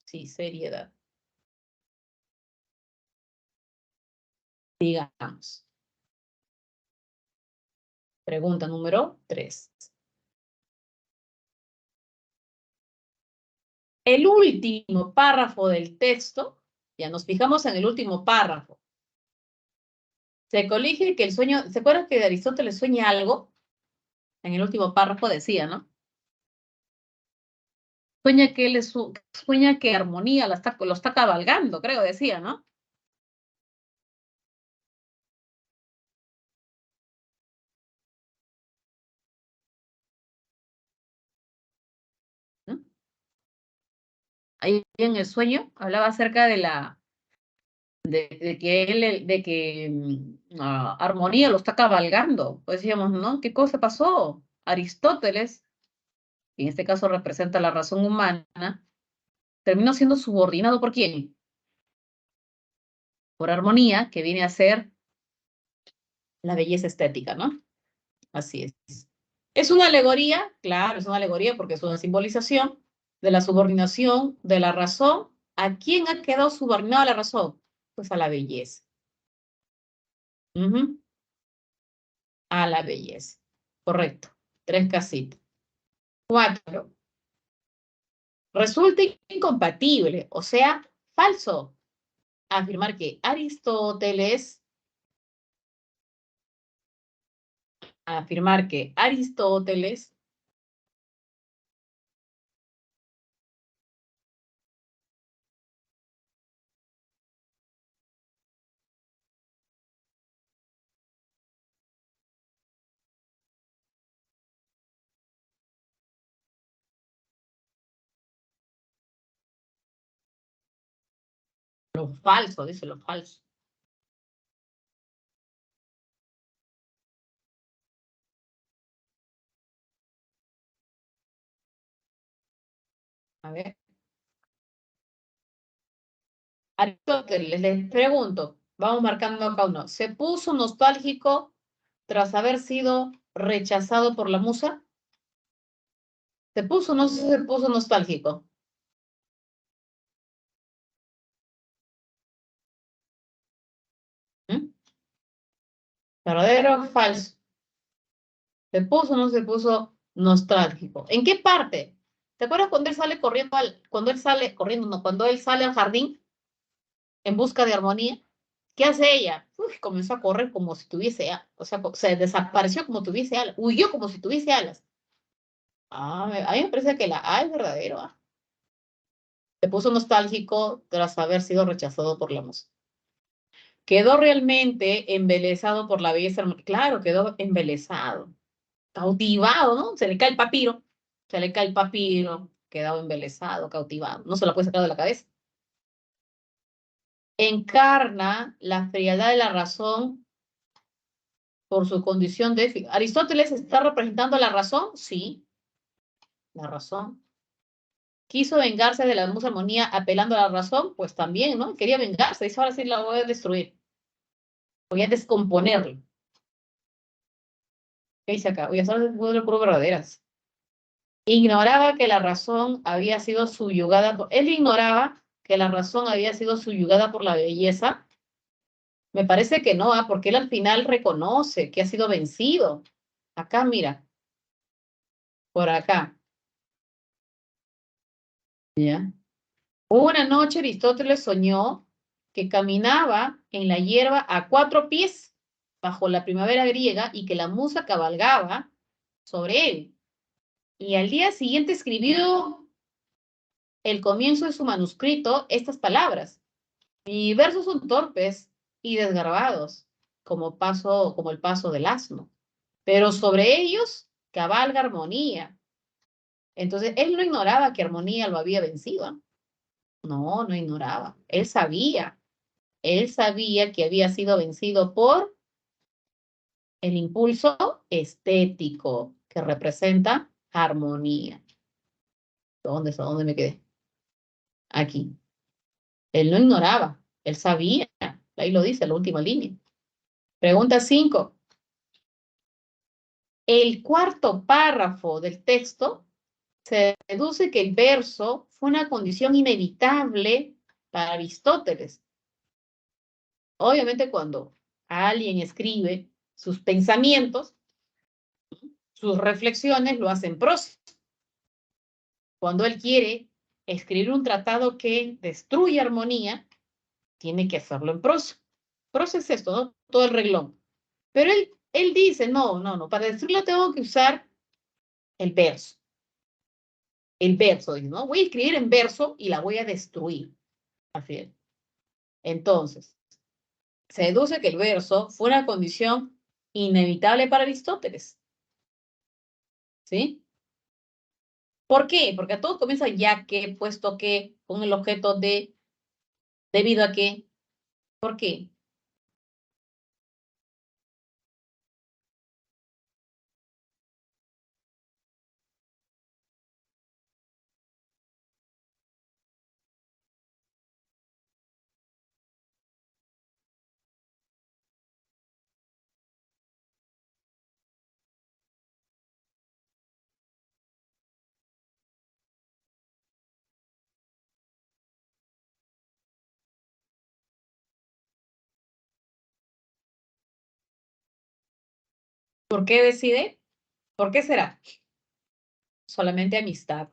Sí, seriedad. Digamos. Pregunta número 3. El último párrafo del texto, ya nos fijamos en el último párrafo. Se colige que el sueño, ¿se acuerdan que de Aristóteles sueña algo? En el último párrafo decía, ¿no? Sueña que armonía lo está cabalgando, creo, decía, ¿no? ¿No? Ahí en el sueño hablaba acerca de que Armonía lo está cabalgando. Pues decíamos, ¿no? ¿Qué cosa pasó? Aristóteles, que en este caso representa la razón humana, terminó siendo subordinado ¿por quién? Por Armonía, que viene a ser la belleza estética, ¿no? Así es. ¿Es una alegoría? Claro, es una alegoría porque es una simbolización de la subordinación de la razón. ¿A quién ha quedado subordinada la razón? Pues a la belleza. Ujú. A la belleza. Correcto. 3 casitas. 4. Resulta incompatible, o sea, falso, afirmar que Aristóteles lo falso, dice lo falso. A ver. Aristóteles, les pregunto, vamos marcando acá uno. ¿Se puso nostálgico tras haber sido rechazado por la musa? ¿Se puso o no se puso nostálgico? ¿Mm? ¿Verdadero o falso? ¿Se puso o no se puso nostálgico? ¿En qué parte? ¿Te acuerdas cuando él sale corriendo cuando él sale corriendo, no, cuando él sale al jardín en busca de armonía? ¿Qué hace ella? Uy, comenzó a correr como si tuviese, o sea, se desapareció como tuviese alas, huyó como si tuviese alas. A mí me parece que la A es verdadero. Se puso nostálgico tras haber sido rechazado por la música. Quedó realmente embelesado por la belleza. Claro, quedó embelesado, cautivado, ¿no? Se le cae el papiro, quedado embelesado, cautivado. No se lo puede sacar de la cabeza. Encarna la frialdad de la razón por su condición de... ¿Aristóteles está representando la razón? Sí, la razón. ¿Quiso vengarse de la musa armonía apelando a la razón? Pues también, ¿no? Quería vengarse. Dice, ahora sí la voy a destruir. Voy a descomponerlo. ¿Qué dice acá? Voy a hacer puro verdaderas. Ignoraba que la razón había sido subyugada. Él ignoraba que la razón había sido subyugada por la belleza. Me parece que no, porque él al final reconoce que ha sido vencido. Acá, mira, por acá. ¿Ya? Una noche Aristóteles soñó que caminaba en la hierba a 4 pies bajo la primavera griega y que la musa cabalgaba sobre él. Y al día siguiente escribió el comienzo de su manuscrito estas palabras. Mis versos son torpes y desgarbados, como el paso del asno, pero sobre ellos cabalga armonía. Entonces, él no ignoraba que armonía lo había vencido. No, no ignoraba. Él sabía que había sido vencido por el impulso estético que representa armonía. ¿Dónde me quedé? Aquí. Él no ignoraba, él sabía. Ahí lo dice, la última línea. Pregunta 5. El cuarto párrafo del texto se deduce que el verso fue una condición inevitable para Aristóteles. Obviamente cuando alguien escribe sus pensamientos, sus reflexiones, lo hace en prosa. Cuando él quiere escribir un tratado que destruye armonía, tiene que hacerlo en prosa. Prosa es esto, ¿no? Todo el reglón. Pero él dice, no, para destruirlo tengo que usar el verso. El verso, dice, ¿no? Voy a escribir en verso y la voy a destruir. Así es. Entonces, se deduce que el verso fue una condición inevitable para Aristóteles. ¿Sí? ¿Por qué? Porque todo comienza ya que, puesto que, con el objeto de, debido a que, ¿Por qué? ¿Por qué decide? ¿Por qué será? Solamente amistad.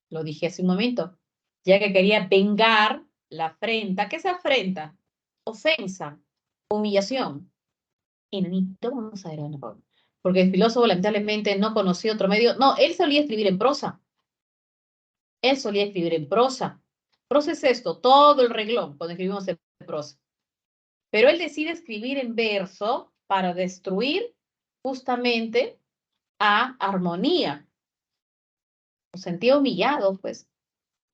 Lo dije hace un momento. Ya que quería vengar la afrenta. ¿Qué es afrenta? Ofensa, humillación. Y Nanito, vamos a ver una forma. Porque el filósofo lamentablemente no conocía otro medio. No, él solía escribir en prosa. Él solía escribir en prosa. Prosa es esto, todo el reglón cuando escribimos en prosa. Pero él decide escribir en verso para destruir justamente a Armonía. Se sentía humillado, pues.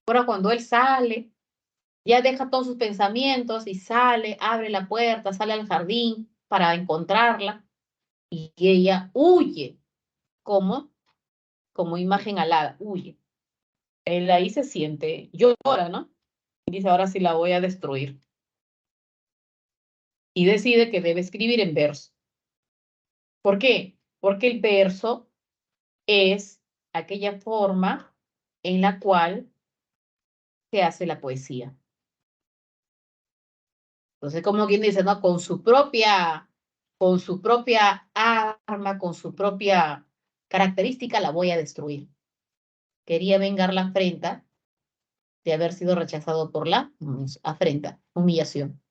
Ahora cuando él sale, ya deja todos sus pensamientos y sale, abre la puerta, sale al jardín para encontrarla y ella huye como, como imagen alada, huye. Él ahí se siente, llora, ¿no? Y dice, ahora sí la voy a destruir. Y decide que debe escribir en verso. ¿Por qué? Porque el verso es aquella forma en la cual se hace la poesía. Entonces, como quien dice, ¿no? Con su propia arma, con su propia característica, la voy a destruir. Quería vengar la afrenta de haber sido rechazado por la afrenta, humillación.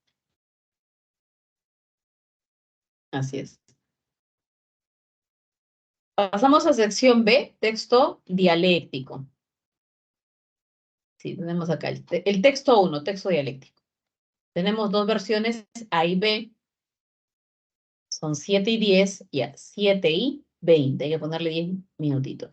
Así es. Pasamos a sección B, texto dialéctico. Sí, tenemos acá el texto 1, texto dialéctico. Tenemos dos versiones, A y B. Son 7 y 10, ya, 7 y 20. Hay que ponerle 10 minutitos.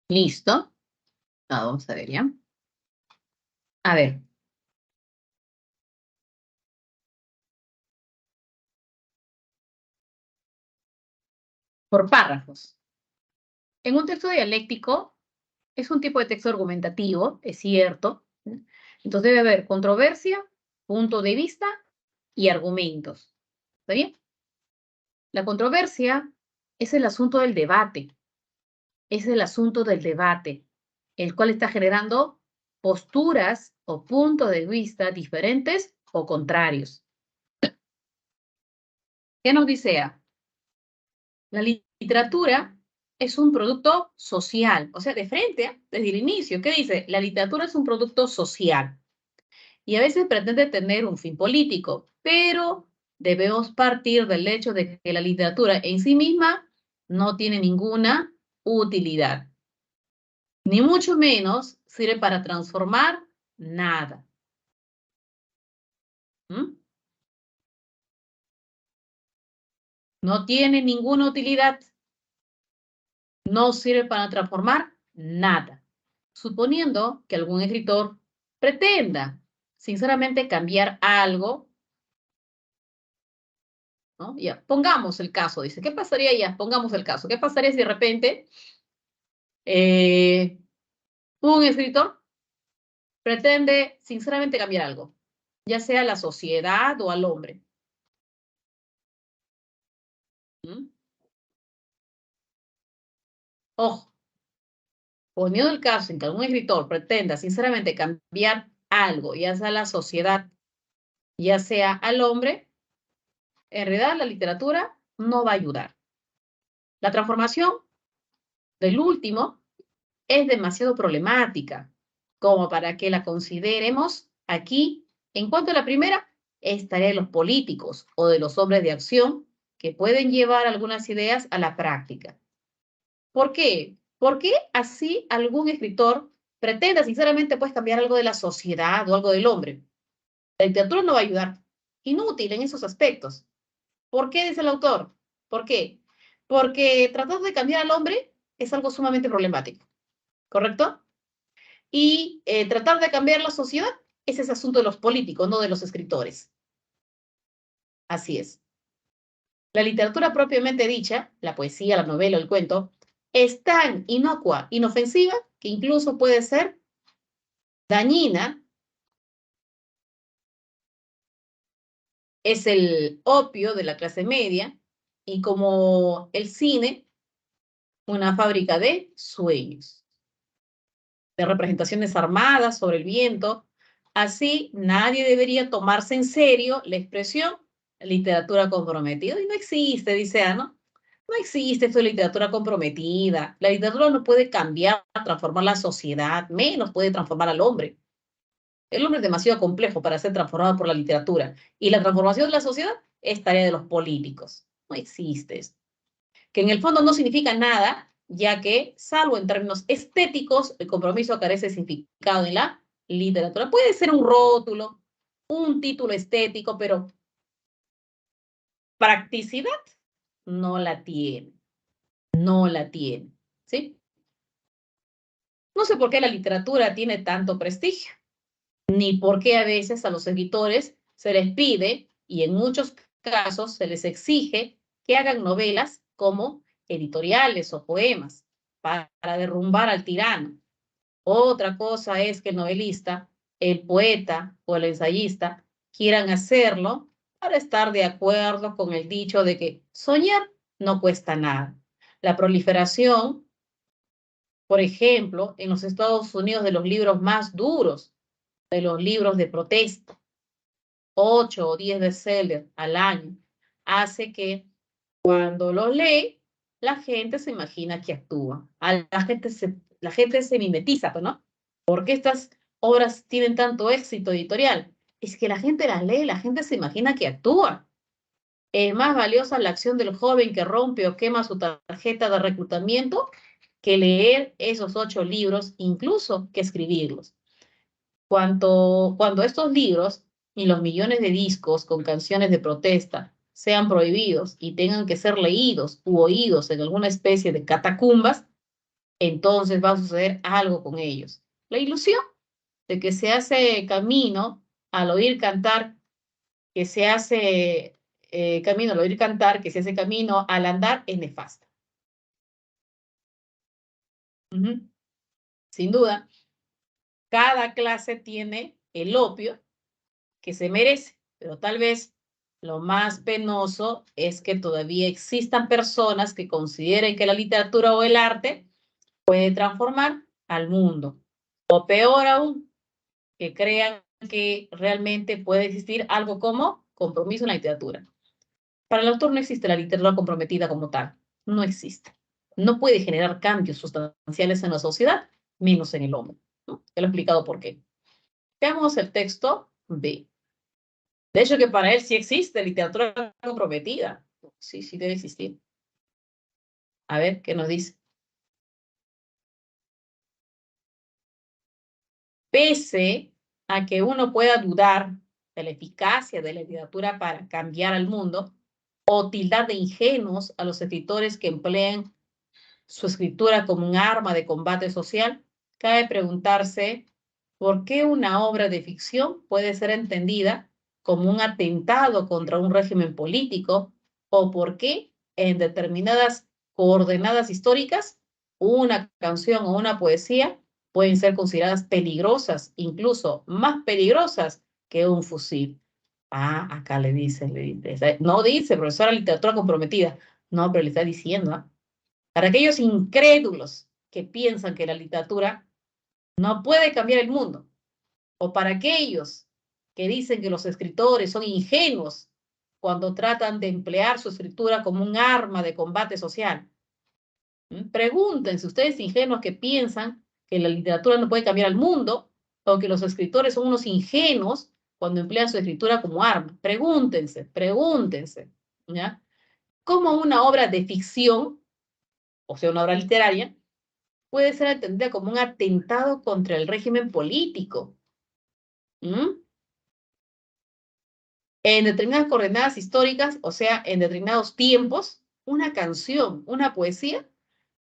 Listo. Vamos a ver ya. A ver. Por párrafos. En un texto dialéctico es un tipo de texto argumentativo, es cierto. Entonces debe haber controversia, punto de vista y argumentos. ¿Está bien? La controversia es el asunto del debate. Es el asunto del debate, el cual está generando posturas o puntos de vista diferentes o contrarios. ¿Qué nos dice A? La literatura es un producto social, o sea, de frente, desde el inicio, ¿qué dice? La literatura es un producto social y a veces pretende tener un fin político, pero debemos partir del hecho de que la literatura en sí misma no tiene ninguna utilidad, ni mucho menos sirve para transformar nada. ¿Mm? No tiene ninguna utilidad, no sirve para transformar nada. Suponiendo que algún escritor pretenda sinceramente cambiar algo, ¿no? Ya, pongamos el caso, dice, ¿qué pasaría ya? Pongamos el caso, ¿qué pasaría si de repente eh, un escritor pretende sinceramente cambiar algo, ya sea la sociedad o al hombre? ¿Mm? Ojo, poniendo el caso en que algún escritor pretenda sinceramente cambiar algo, ya sea la sociedad, ya sea al hombre, en realidad la literatura no va a ayudar. La transformación del último es demasiado problemática como para que la consideremos aquí. En cuanto a la primera, es tarea de los políticos o de los hombres de acción que pueden llevar algunas ideas a la práctica. ¿Por qué? Porque así algún escritor pretenda sinceramente pues cambiar algo de la sociedad o algo del hombre. La literatura no va a ayudar. Inútil en esos aspectos. ¿Por qué dice el autor? ¿Por qué? Porque tratar de cambiar al hombre es algo sumamente problemático, ¿correcto? Y tratar de cambiar la sociedad es ese asunto de los políticos, no de los escritores. Así es. La literatura propiamente dicha, la poesía, la novela, el cuento, es tan inocua, inofensiva, que incluso puede ser dañina. Es el opio de la clase media y como el cine, una fábrica de sueños, de representaciones armadas sobre el viento. Así, nadie debería tomarse en serio la expresión literatura comprometida. Y no existe, dice Ana. No existe esto de literatura comprometida. La literatura no puede cambiar, transformar la sociedad, menos puede transformar al hombre. El hombre es demasiado complejo para ser transformado por la literatura. Y la transformación de la sociedad es tarea de los políticos. No existe esto. Que en el fondo no significa nada, ya que, salvo en términos estéticos, el compromiso carece de significado en la literatura. Puede ser un rótulo, un título estético, pero practicidad no la tiene. No la tiene. ¿Sí? No sé por qué la literatura tiene tanto prestigio, ni por qué a veces a los escritores se les pide, y en muchos casos se les exige, que hagan novelas como editoriales o poemas para derrumbar al tirano. Otra cosa es que el novelista, el poeta o el ensayista quieran hacerlo para estar de acuerdo con el dicho de que soñar no cuesta nada. La proliferación, por ejemplo, en los Estados Unidos de los libros más duros, de los libros de protesta, 8 o 10 bestsellers al año, hace que cuando los lee, la gente se imagina que actúa. La gente se mimetiza, ¿no? ¿Por qué estas obras tienen tanto éxito editorial? Es que la gente las lee, la gente se imagina que actúa. Es más valiosa la acción del joven que rompe o quema su tarjeta de reclutamiento que leer esos 8 libros, incluso que escribirlos. Cuando estos libros y los millones de discos con canciones de protesta sean prohibidos y tengan que ser leídos u oídos en alguna especie de catacumbas, entonces va a suceder algo con ellos. La ilusión de que se hace camino al oír cantar, que se hace camino al oír cantar, que se hace camino al andar, es nefasta. Sin duda, cada clase tiene el opio que se merece, pero tal vez lo más penoso es que todavía existan personas que consideren que la literatura o el arte puede transformar al mundo. O peor aún, que crean que realmente puede existir algo como compromiso en la literatura. Para el autor no existe la literatura comprometida como tal. No existe. No puede generar cambios sustanciales en la sociedad, menos en el hombre. ¿No? Te lo he explicado por qué. Veamos el texto B. De hecho, que para él sí existe literatura comprometida. Sí, sí debe existir. A ver, ¿qué nos dice? Pese a que uno pueda dudar de la eficacia de la literatura para cambiar al mundo, o tildar de ingenuos a los escritores que emplean su escritura como un arma de combate social, cabe preguntarse por qué una obra de ficción puede ser entendida como un atentado contra un régimen político o por qué en determinadas coordenadas históricas una canción o una poesía pueden ser consideradas peligrosas, incluso más peligrosas que un fusil. Ah, acá le dice, no dice, profesora, literatura comprometida. No, pero le está diciendo, ¿ah? Para aquellos incrédulos que piensan que la literatura no puede cambiar el mundo, o para aquellos que dicen que los escritores son ingenuos cuando tratan de emplear su escritura como un arma de combate social. Pregúntense ustedes ingenuos que piensan que la literatura no puede cambiar al mundo o que los escritores son unos ingenuos cuando emplean su escritura como arma. Pregúntense, pregúntense, ¿ya? ¿Cómo una obra de ficción, o sea, una obra literaria, puede ser entendida como un atentado contra el régimen político? En determinadas coordenadas históricas, o sea, en determinados tiempos, una canción, una poesía,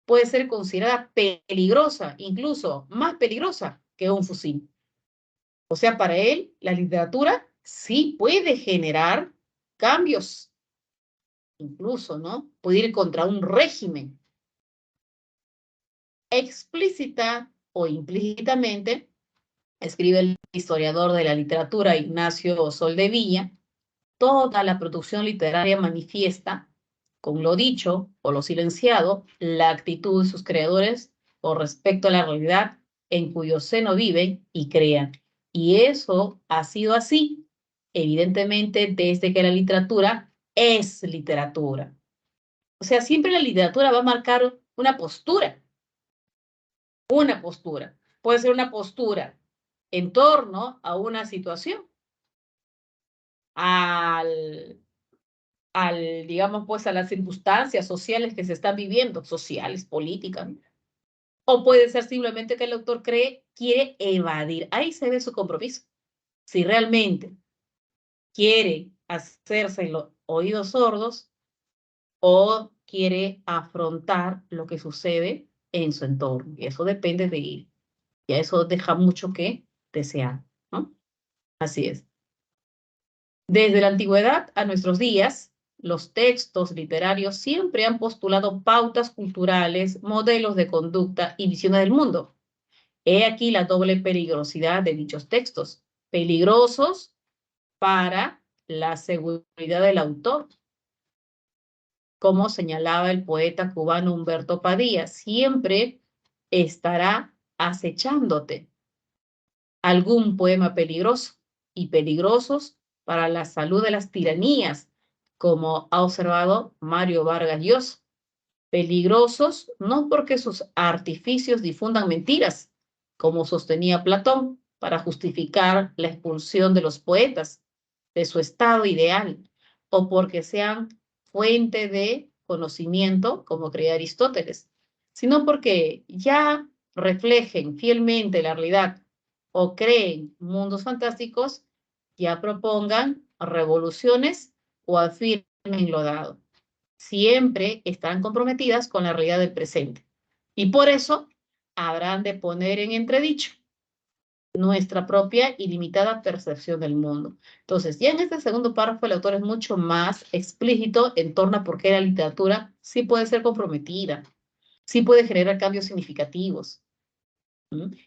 puede ser considerada peligrosa, incluso más peligrosa que un fusil. O sea, para él, la literatura sí puede generar cambios, incluso, ¿no? Puede ir contra un régimen. Explícita o implícitamente, escribe el historiador de la literatura Ignacio Soldevilla, toda la producción literaria manifiesta, con lo dicho o lo silenciado, la actitud de sus creadores con respecto a la realidad en cuyo seno viven y crean. Y eso ha sido así, evidentemente, desde que la literatura es literatura. O sea, siempre la literatura va a marcar una postura. Una postura. Puede ser una postura en torno a una situación, al digamos, pues a las circunstancias sociales que se están viviendo, sociales, políticas, ¿no? O puede ser simplemente que el autor quiere evadir. Ahí se ve su compromiso. Si realmente quiere hacerse los oídos sordos o quiere afrontar lo que sucede en su entorno. Y eso depende de él. Y eso deja mucho que desear, ¿no? Así es. Desde la antigüedad a nuestros días, los textos literarios siempre han postulado pautas culturales, modelos de conducta y visiones del mundo. He aquí la doble peligrosidad de dichos textos. Peligrosos para la seguridad del autor, como señalaba el poeta cubano Humberto Padilla, siempre estará acechándote algún poema peligroso y peligrosos para la salud de las tiranías, como ha observado Mario Vargas Llosa. Peligrosos no porque sus artificios difundan mentiras, como sostenía Platón, para justificar la expulsión de los poetas de su estado ideal, o porque sean fuente de conocimiento, como creía Aristóteles, sino porque ya reflejen fielmente la realidad o creen mundos fantásticos, ya propongan revoluciones o afirmen lo dado. Siempre están comprometidas con la realidad del presente. Y por eso habrán de poner en entredicho nuestra propia y limitada percepción del mundo. Entonces, ya en este segundo párrafo, el autor es mucho más explícito en torno a por qué la literatura sí puede ser comprometida, sí puede generar cambios significativos.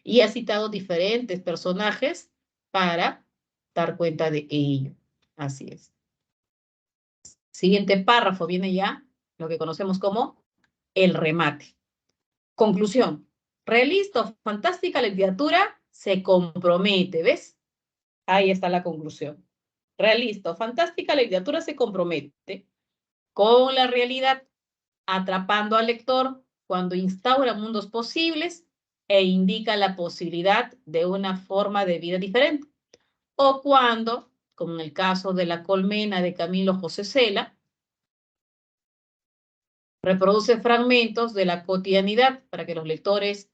Y ha citado diferentes personajes para dar cuenta de ello. Así es. Siguiente párrafo viene ya lo que conocemos como el remate. Conclusión. Realista o fantástica literatura se compromete, ¿ves? Ahí está la conclusión. Realista o fantástica literatura se compromete con la realidad, atrapando al lector cuando instaura mundos posibles e indica la posibilidad de una forma de vida diferente. O cuando, como en el caso de La colmena de Camilo José Cela, reproduce fragmentos de la cotidianidad para que los lectores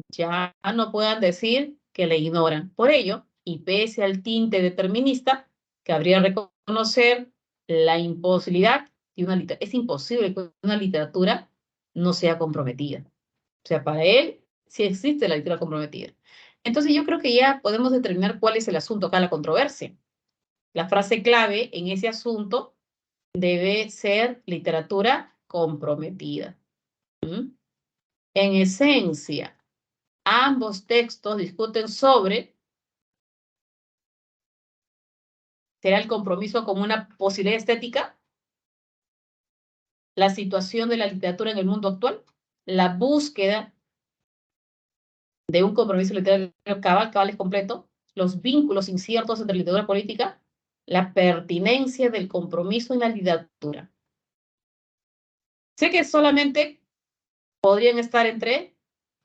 ya no puedan decir que le ignoran. Por ello, y pese al tinte determinista, cabría reconocer la imposibilidad de una literatura. Es imposible que una literatura no sea comprometida. O sea, para él sí existe la literatura comprometida. Entonces yo creo que ya podemos determinar cuál es el asunto acá, la controversia. La frase clave en ese asunto debe ser literatura comprometida. En esencia, ambos textos discuten sobre, ¿será el compromiso como una posibilidad estética? La situación de la literatura en el mundo actual, la búsqueda de un compromiso literario cabal es completo, los vínculos inciertos entre literatura y política, la pertinencia del compromiso en la literatura. Sé que solamente podrían estar entre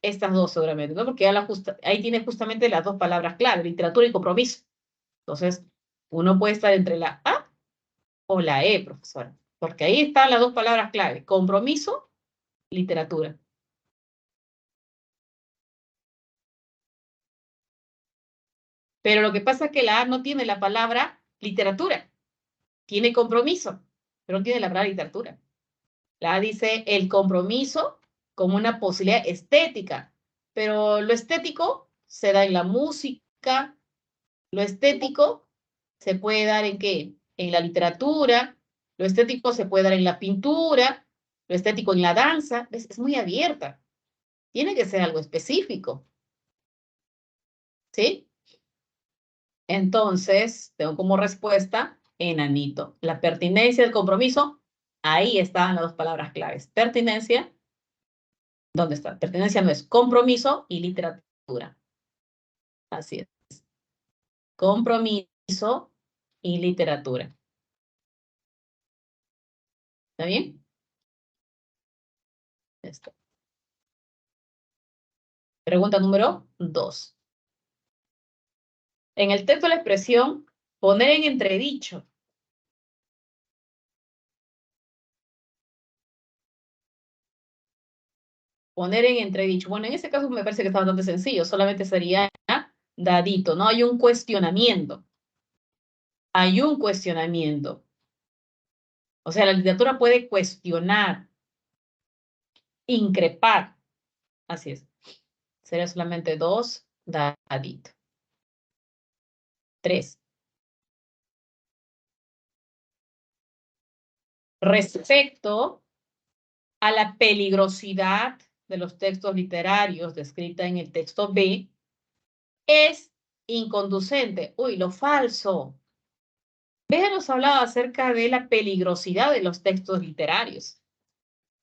estas dos seguramente, ¿no? Porque ahí tiene justamente las dos palabras clave, literatura y compromiso. Entonces, uno puede estar entre la A o la E, profesora, porque ahí están las dos palabras clave, compromiso, literatura. Pero lo que pasa es que la A no tiene la palabra literatura, tiene compromiso, pero no tiene la palabra literatura. La A dice el compromiso como una posibilidad estética, pero lo estético se da en la música, lo estético se puede dar en qué? En la literatura, lo estético se puede dar en la pintura, lo estético en la danza, es muy abierta. Tiene que ser algo específico, ¿sí? Entonces, tengo como respuesta enanito. La pertinencia del compromiso, ahí están las dos palabras claves. Pertinencia, ¿dónde está? Pertinencia no es compromiso y literatura. Así es. Compromiso y literatura. ¿Está bien? Esto. Pregunta número 2. En el texto la expresión poner en entredicho. Poner en entredicho. Bueno, en ese caso me parece que está bastante sencillo. Solamente sería dadito. No hay un cuestionamiento. Hay un cuestionamiento. O sea, la literatura puede cuestionar, increpar. Así es. Sería solamente 2, dadito. 3. Respecto a la peligrosidad de los textos literarios descrita en el texto B, es inconducente. Uy, lo falso. B nos hablaba acerca de la peligrosidad de los textos literarios,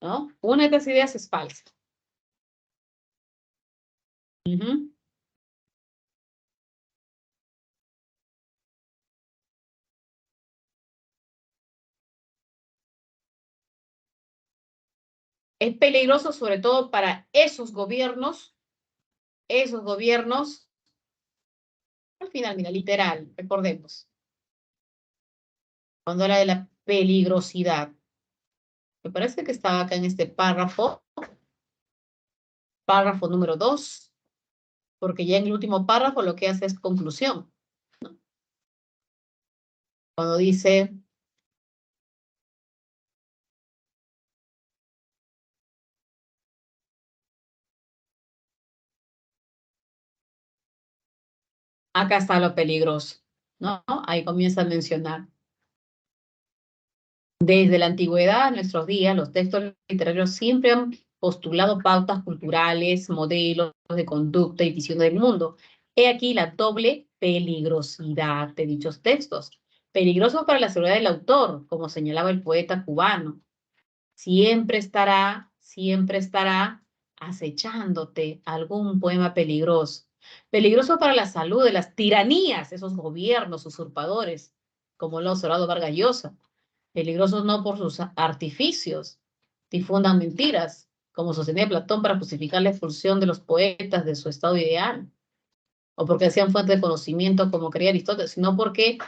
¿no? Una de estas ideas es falsa. Es peligroso sobre todo para esos gobiernos, al final, mira, literal, recordemos, cuando habla de la peligrosidad. Me parece que estaba acá en este párrafo número 2, porque ya en el último párrafo lo que hace es conclusión, ¿no? Cuando dice, Acá está lo peligroso, ¿no? Ahí comienza a mencionar. Desde la antigüedad a nuestros días, los textos literarios siempre han postulado pautas culturales, modelos de conducta y visión del mundo. He aquí la doble peligrosidad de dichos textos. Peligrosos para la seguridad del autor, como señalaba el poeta cubano. Siempre estará acechándote algún poema peligroso. Peligroso para la salud de las tiranías, esos gobiernos usurpadores, como lo ha observado Vargas Llosa. Peligrosos no por sus artificios, difundan mentiras, como sostenía Platón para justificar la expulsión de los poetas de su estado ideal, o porque hacían fuente de conocimiento, como creía Aristóteles, sino porque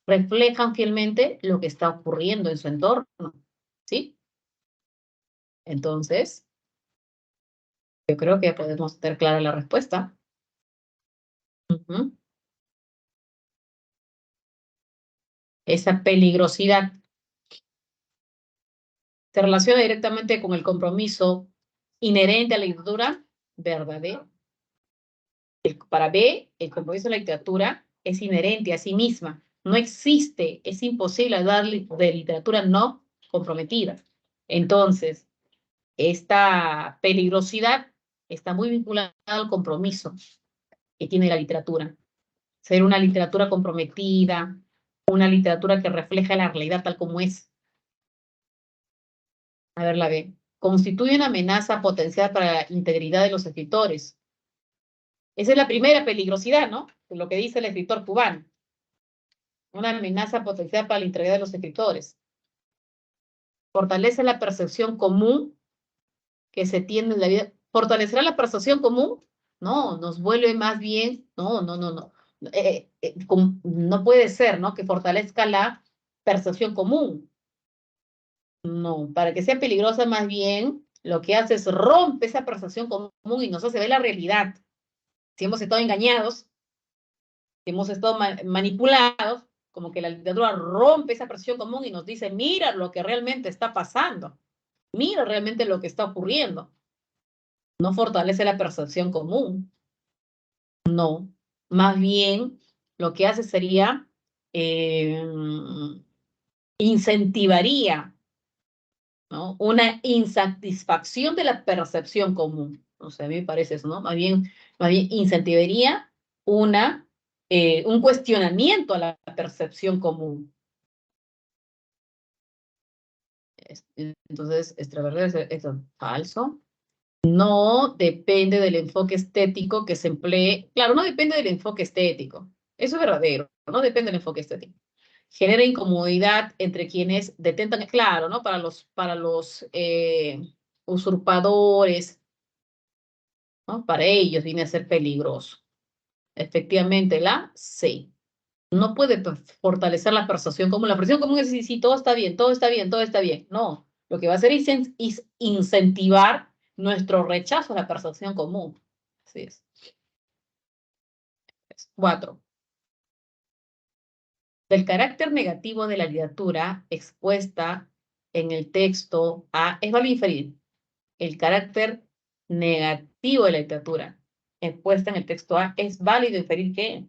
reflejan fielmente lo que está ocurriendo en su entorno, ¿sí? Entonces, yo creo que podemos tener clara la respuesta. Esa peligrosidad se relaciona directamente con el compromiso inherente a la literatura verdadera. Para B, el compromiso de la literatura es inherente a sí misma. No existe, es imposible hablar de literatura no comprometida. Entonces, esta peligrosidad está muy vinculada al compromiso que tiene la literatura. Ser una literatura comprometida, una literatura que refleja la realidad tal como es. A ver, la B. Constituye una amenaza potencial para la integridad de los escritores. Esa es la primera peligrosidad, ¿no? Lo que dice el escritor cubano. Una amenaza potencial para la integridad de los escritores. Fortalece la percepción común que se tiene en la vida. ¿Fortalecerá la percepción común? No, nos vuelve más bien, no. No puede ser, ¿no? Que fortalezca la percepción común. No, para que sea peligrosa más bien, lo que hace es rompe esa percepción común y nos hace ver la realidad. Si hemos estado engañados, si hemos estado manipulados, como que la literatura rompe esa percepción común y nos dice, mira lo que realmente está pasando, mira realmente lo que está ocurriendo. No fortalece la percepción común, no. Más bien, lo que hace sería incentivaría, ¿no? Una insatisfacción de la percepción común. O sea, a mí me parece eso, ¿no? Más bien incentivaría un cuestionamiento a la percepción común. Entonces, extravertido es falso. No depende del enfoque estético que se emplee. Claro, no depende del enfoque estético. Eso es verdadero, no depende del enfoque estético. Genera incomodidad entre quienes detentan, claro, ¿no? Para los usurpadores, ¿no? Para ellos viene a ser peligroso. Efectivamente, la C. No puede fortalecer la percepción común. La percepción común es decir, sí, todo está bien, todo está bien, todo está bien. No, lo que va a hacer es incentivar nuestro rechazo a la percepción común. Así es. 4. Del carácter negativo de la literatura expuesta en el texto A, es válido inferir el carácter negativo de la literatura expuesta en el texto A, es válido inferir que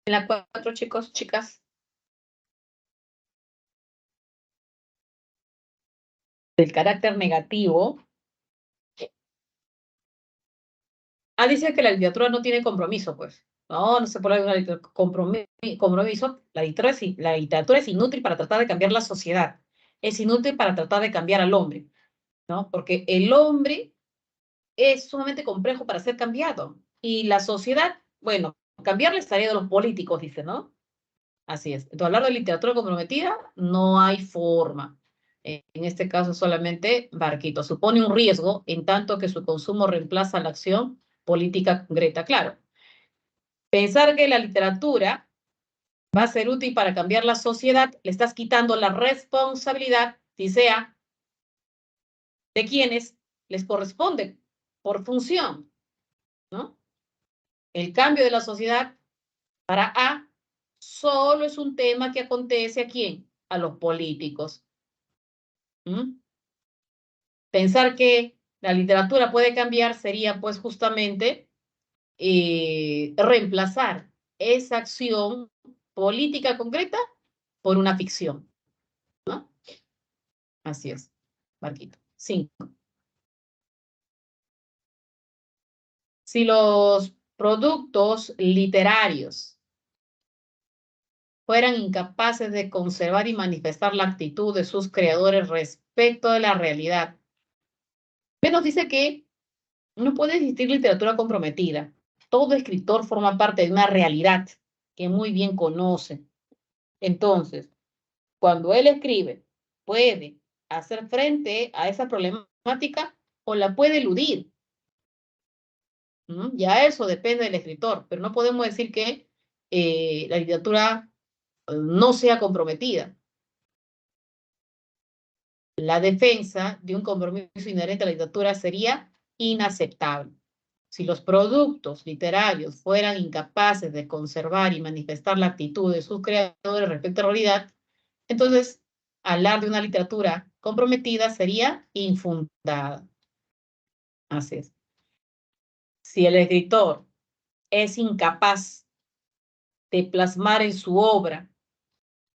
en la 4, chicos, chicas, del carácter negativo. Dice que la literatura no tiene compromiso, pues. No se puede hablar de compromiso. La literatura es inútil para tratar de cambiar la sociedad. Es inútil para tratar de cambiar al hombre, ¿no? Porque el hombre es sumamente complejo para ser cambiado. Y la sociedad, bueno, cambiarle estaría de los políticos, dice, ¿no? Así es. Entonces, hablar de literatura comprometida, no hay forma. En este caso, solamente Barquito. Supone un riesgo en tanto que su consumo reemplaza la acción política concreta. Claro, Pensar que la literatura va a ser útil para cambiar la sociedad, le estás quitando la responsabilidad, si sea, de quienes les corresponde por función, ¿no? El cambio de la sociedad para A solo es un tema que acontece a quién, a los políticos. ¿Mm? Pensar que la literatura puede cambiar sería pues justamente reemplazar esa acción política concreta por una ficción, ¿no? Así es, Marquito. 5. Si los productos literarios fueran incapaces de conservar y manifestar la actitud de sus creadores respecto de la realidad, B nos dice que no puede existir literatura comprometida. Todo escritor forma parte de una realidad que muy bien conoce. Entonces, cuando él escribe, puede hacer frente a esa problemática o la puede eludir. Ya eso depende del escritor, pero no podemos decir que la literatura no sea comprometida. La defensa de un compromiso inherente a la literatura sería inaceptable. Si los productos literarios fueran incapaces de conservar y manifestar la actitud de sus creadores respecto a la realidad, entonces hablar de una literatura comprometida sería infundada. Así es. Si el escritor es incapaz de plasmar en su obra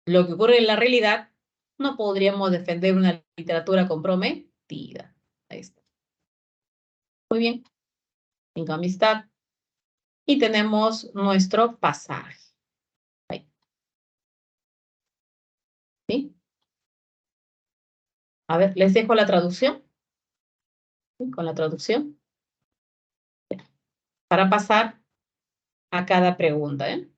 lo que ocurre en la realidad, no podríamos defender una literatura comprometida. Ahí está. Muy bien. Cinco, amistad. Y tenemos nuestro pasaje. Ahí. ¿Sí? A ver, les dejo la traducción. ¿Sí? Con la traducción. Para pasar a cada pregunta. ¿Eh?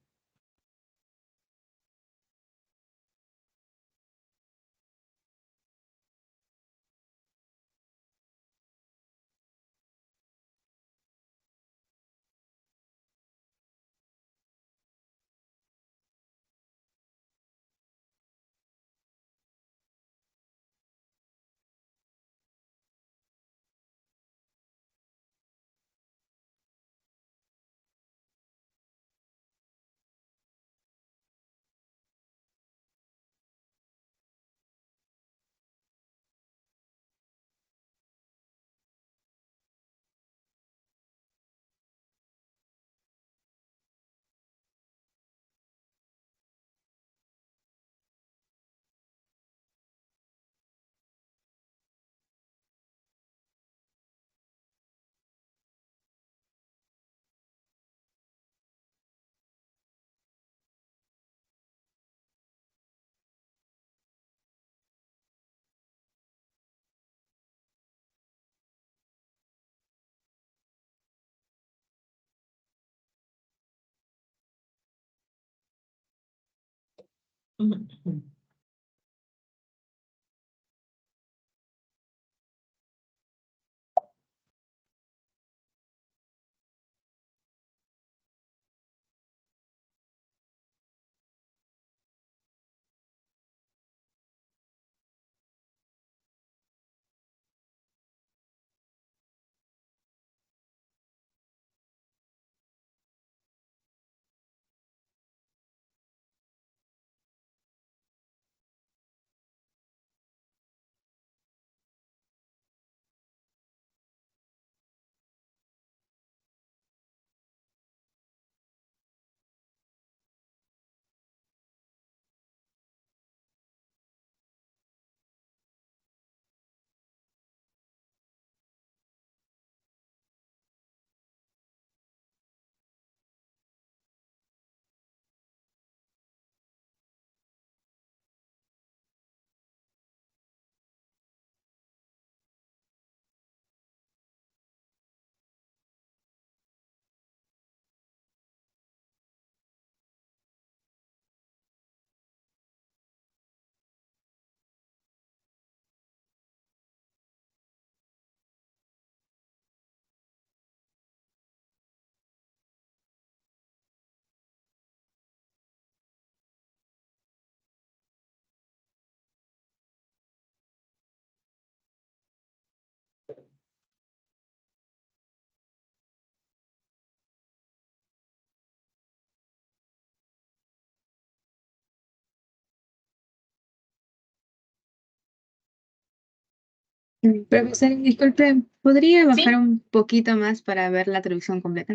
Profesor, disculpe, ¿podría bajar ¿Sí? un poquito más para ver la traducción completa?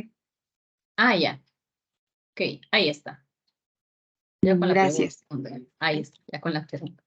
Ah, ya. Ok, ahí está. Ya con la pregunta. Gracias. Ahí está, ya con la pregunta.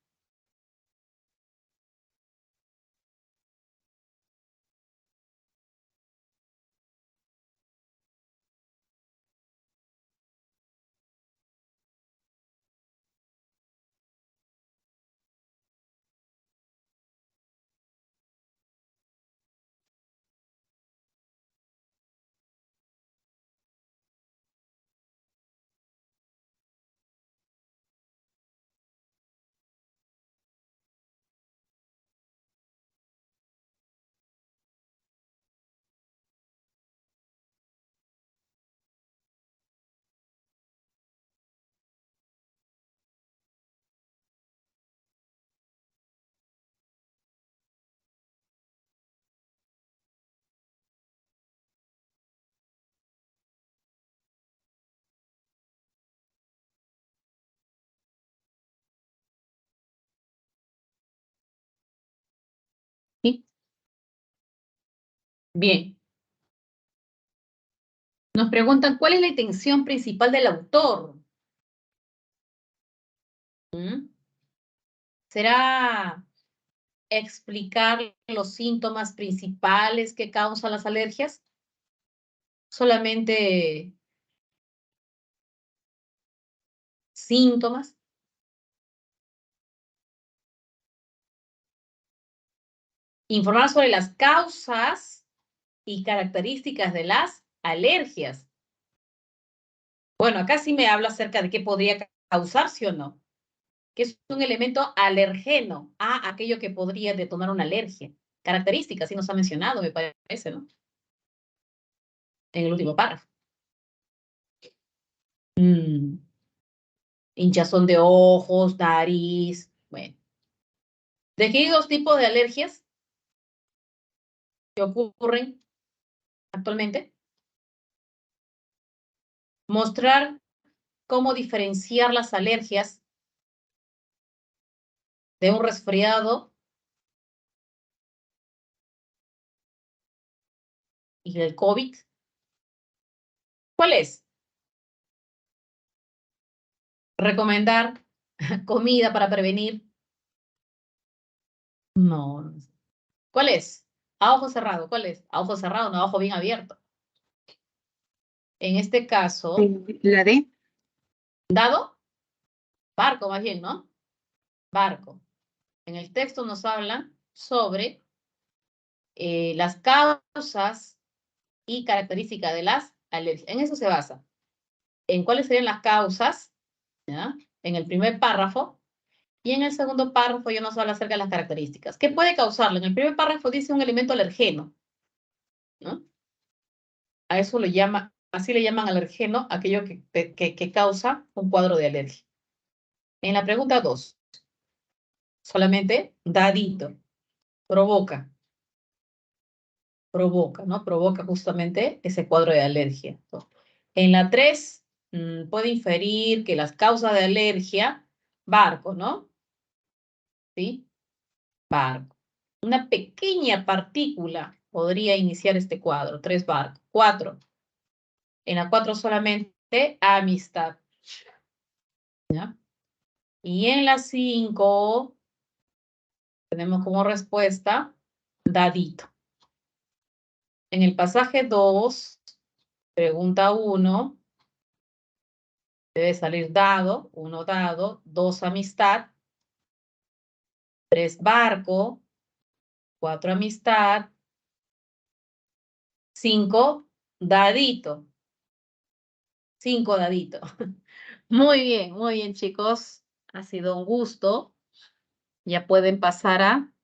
¿Sí? Bien. Nos preguntan, ¿cuál es la intención principal del autor? ¿Mm? ¿Será explicar los síntomas principales que causan las alergias? ¿Solamente síntomas? Informar sobre las causas y características de las alergias. Bueno, acá sí me habla acerca de qué podría causar, ¿sí o no? Que es un elemento alergeno a aquello que podría detonar una alergia. Características, sí nos ha mencionado, me parece, ¿no? En el último párrafo. Hinchazón de ojos, nariz, bueno. ¿De qué hay dos tipos de alergias que ocurren actualmente? Mostrar cómo diferenciar las alergias de un resfriado y del COVID. ¿Cuál es? Recomendar comida para prevenir. No, no sé. ¿Cuál es? A ojo cerrado. ¿Cuál es? A ojo cerrado, no a ojo bien abierto. En este caso, ¿La D? dado, barco más bien, ¿no? Barco. En el texto nos hablan sobre las causas y características de las alergias. En eso se basa. En cuáles serían las causas, ¿ya? En el primer párrafo, y en el segundo párrafo ya nos habla acerca de las características. ¿Qué puede causarlo? En el primer párrafo dice un elemento alergeno, ¿no? A eso lo llama, así le llaman alergeno, aquello que causa un cuadro de alergia. En la pregunta 2, solamente dadito, provoca, ¿no? Provoca justamente ese cuadro de alergia. En la 3, puede inferir que las causas de alergia, barco, ¿no? ¿Sí? Barco. Una pequeña partícula podría iniciar este cuadro, 3 barcos. 4. En la 4 solamente amistad. ¿Ya? Y en la 5 tenemos como respuesta dadito. En el pasaje 2, pregunta 1, debe salir dado, 1 dado, 2 amistad, 3 barco, 4 amistad, 5 dadito. 5 dadito. Muy bien, chicos. Ha sido un gusto. Ya pueden pasar a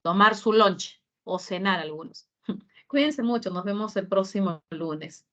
tomar su lunch o cenar algunos. Cuídense mucho. Nos vemos el próximo lunes.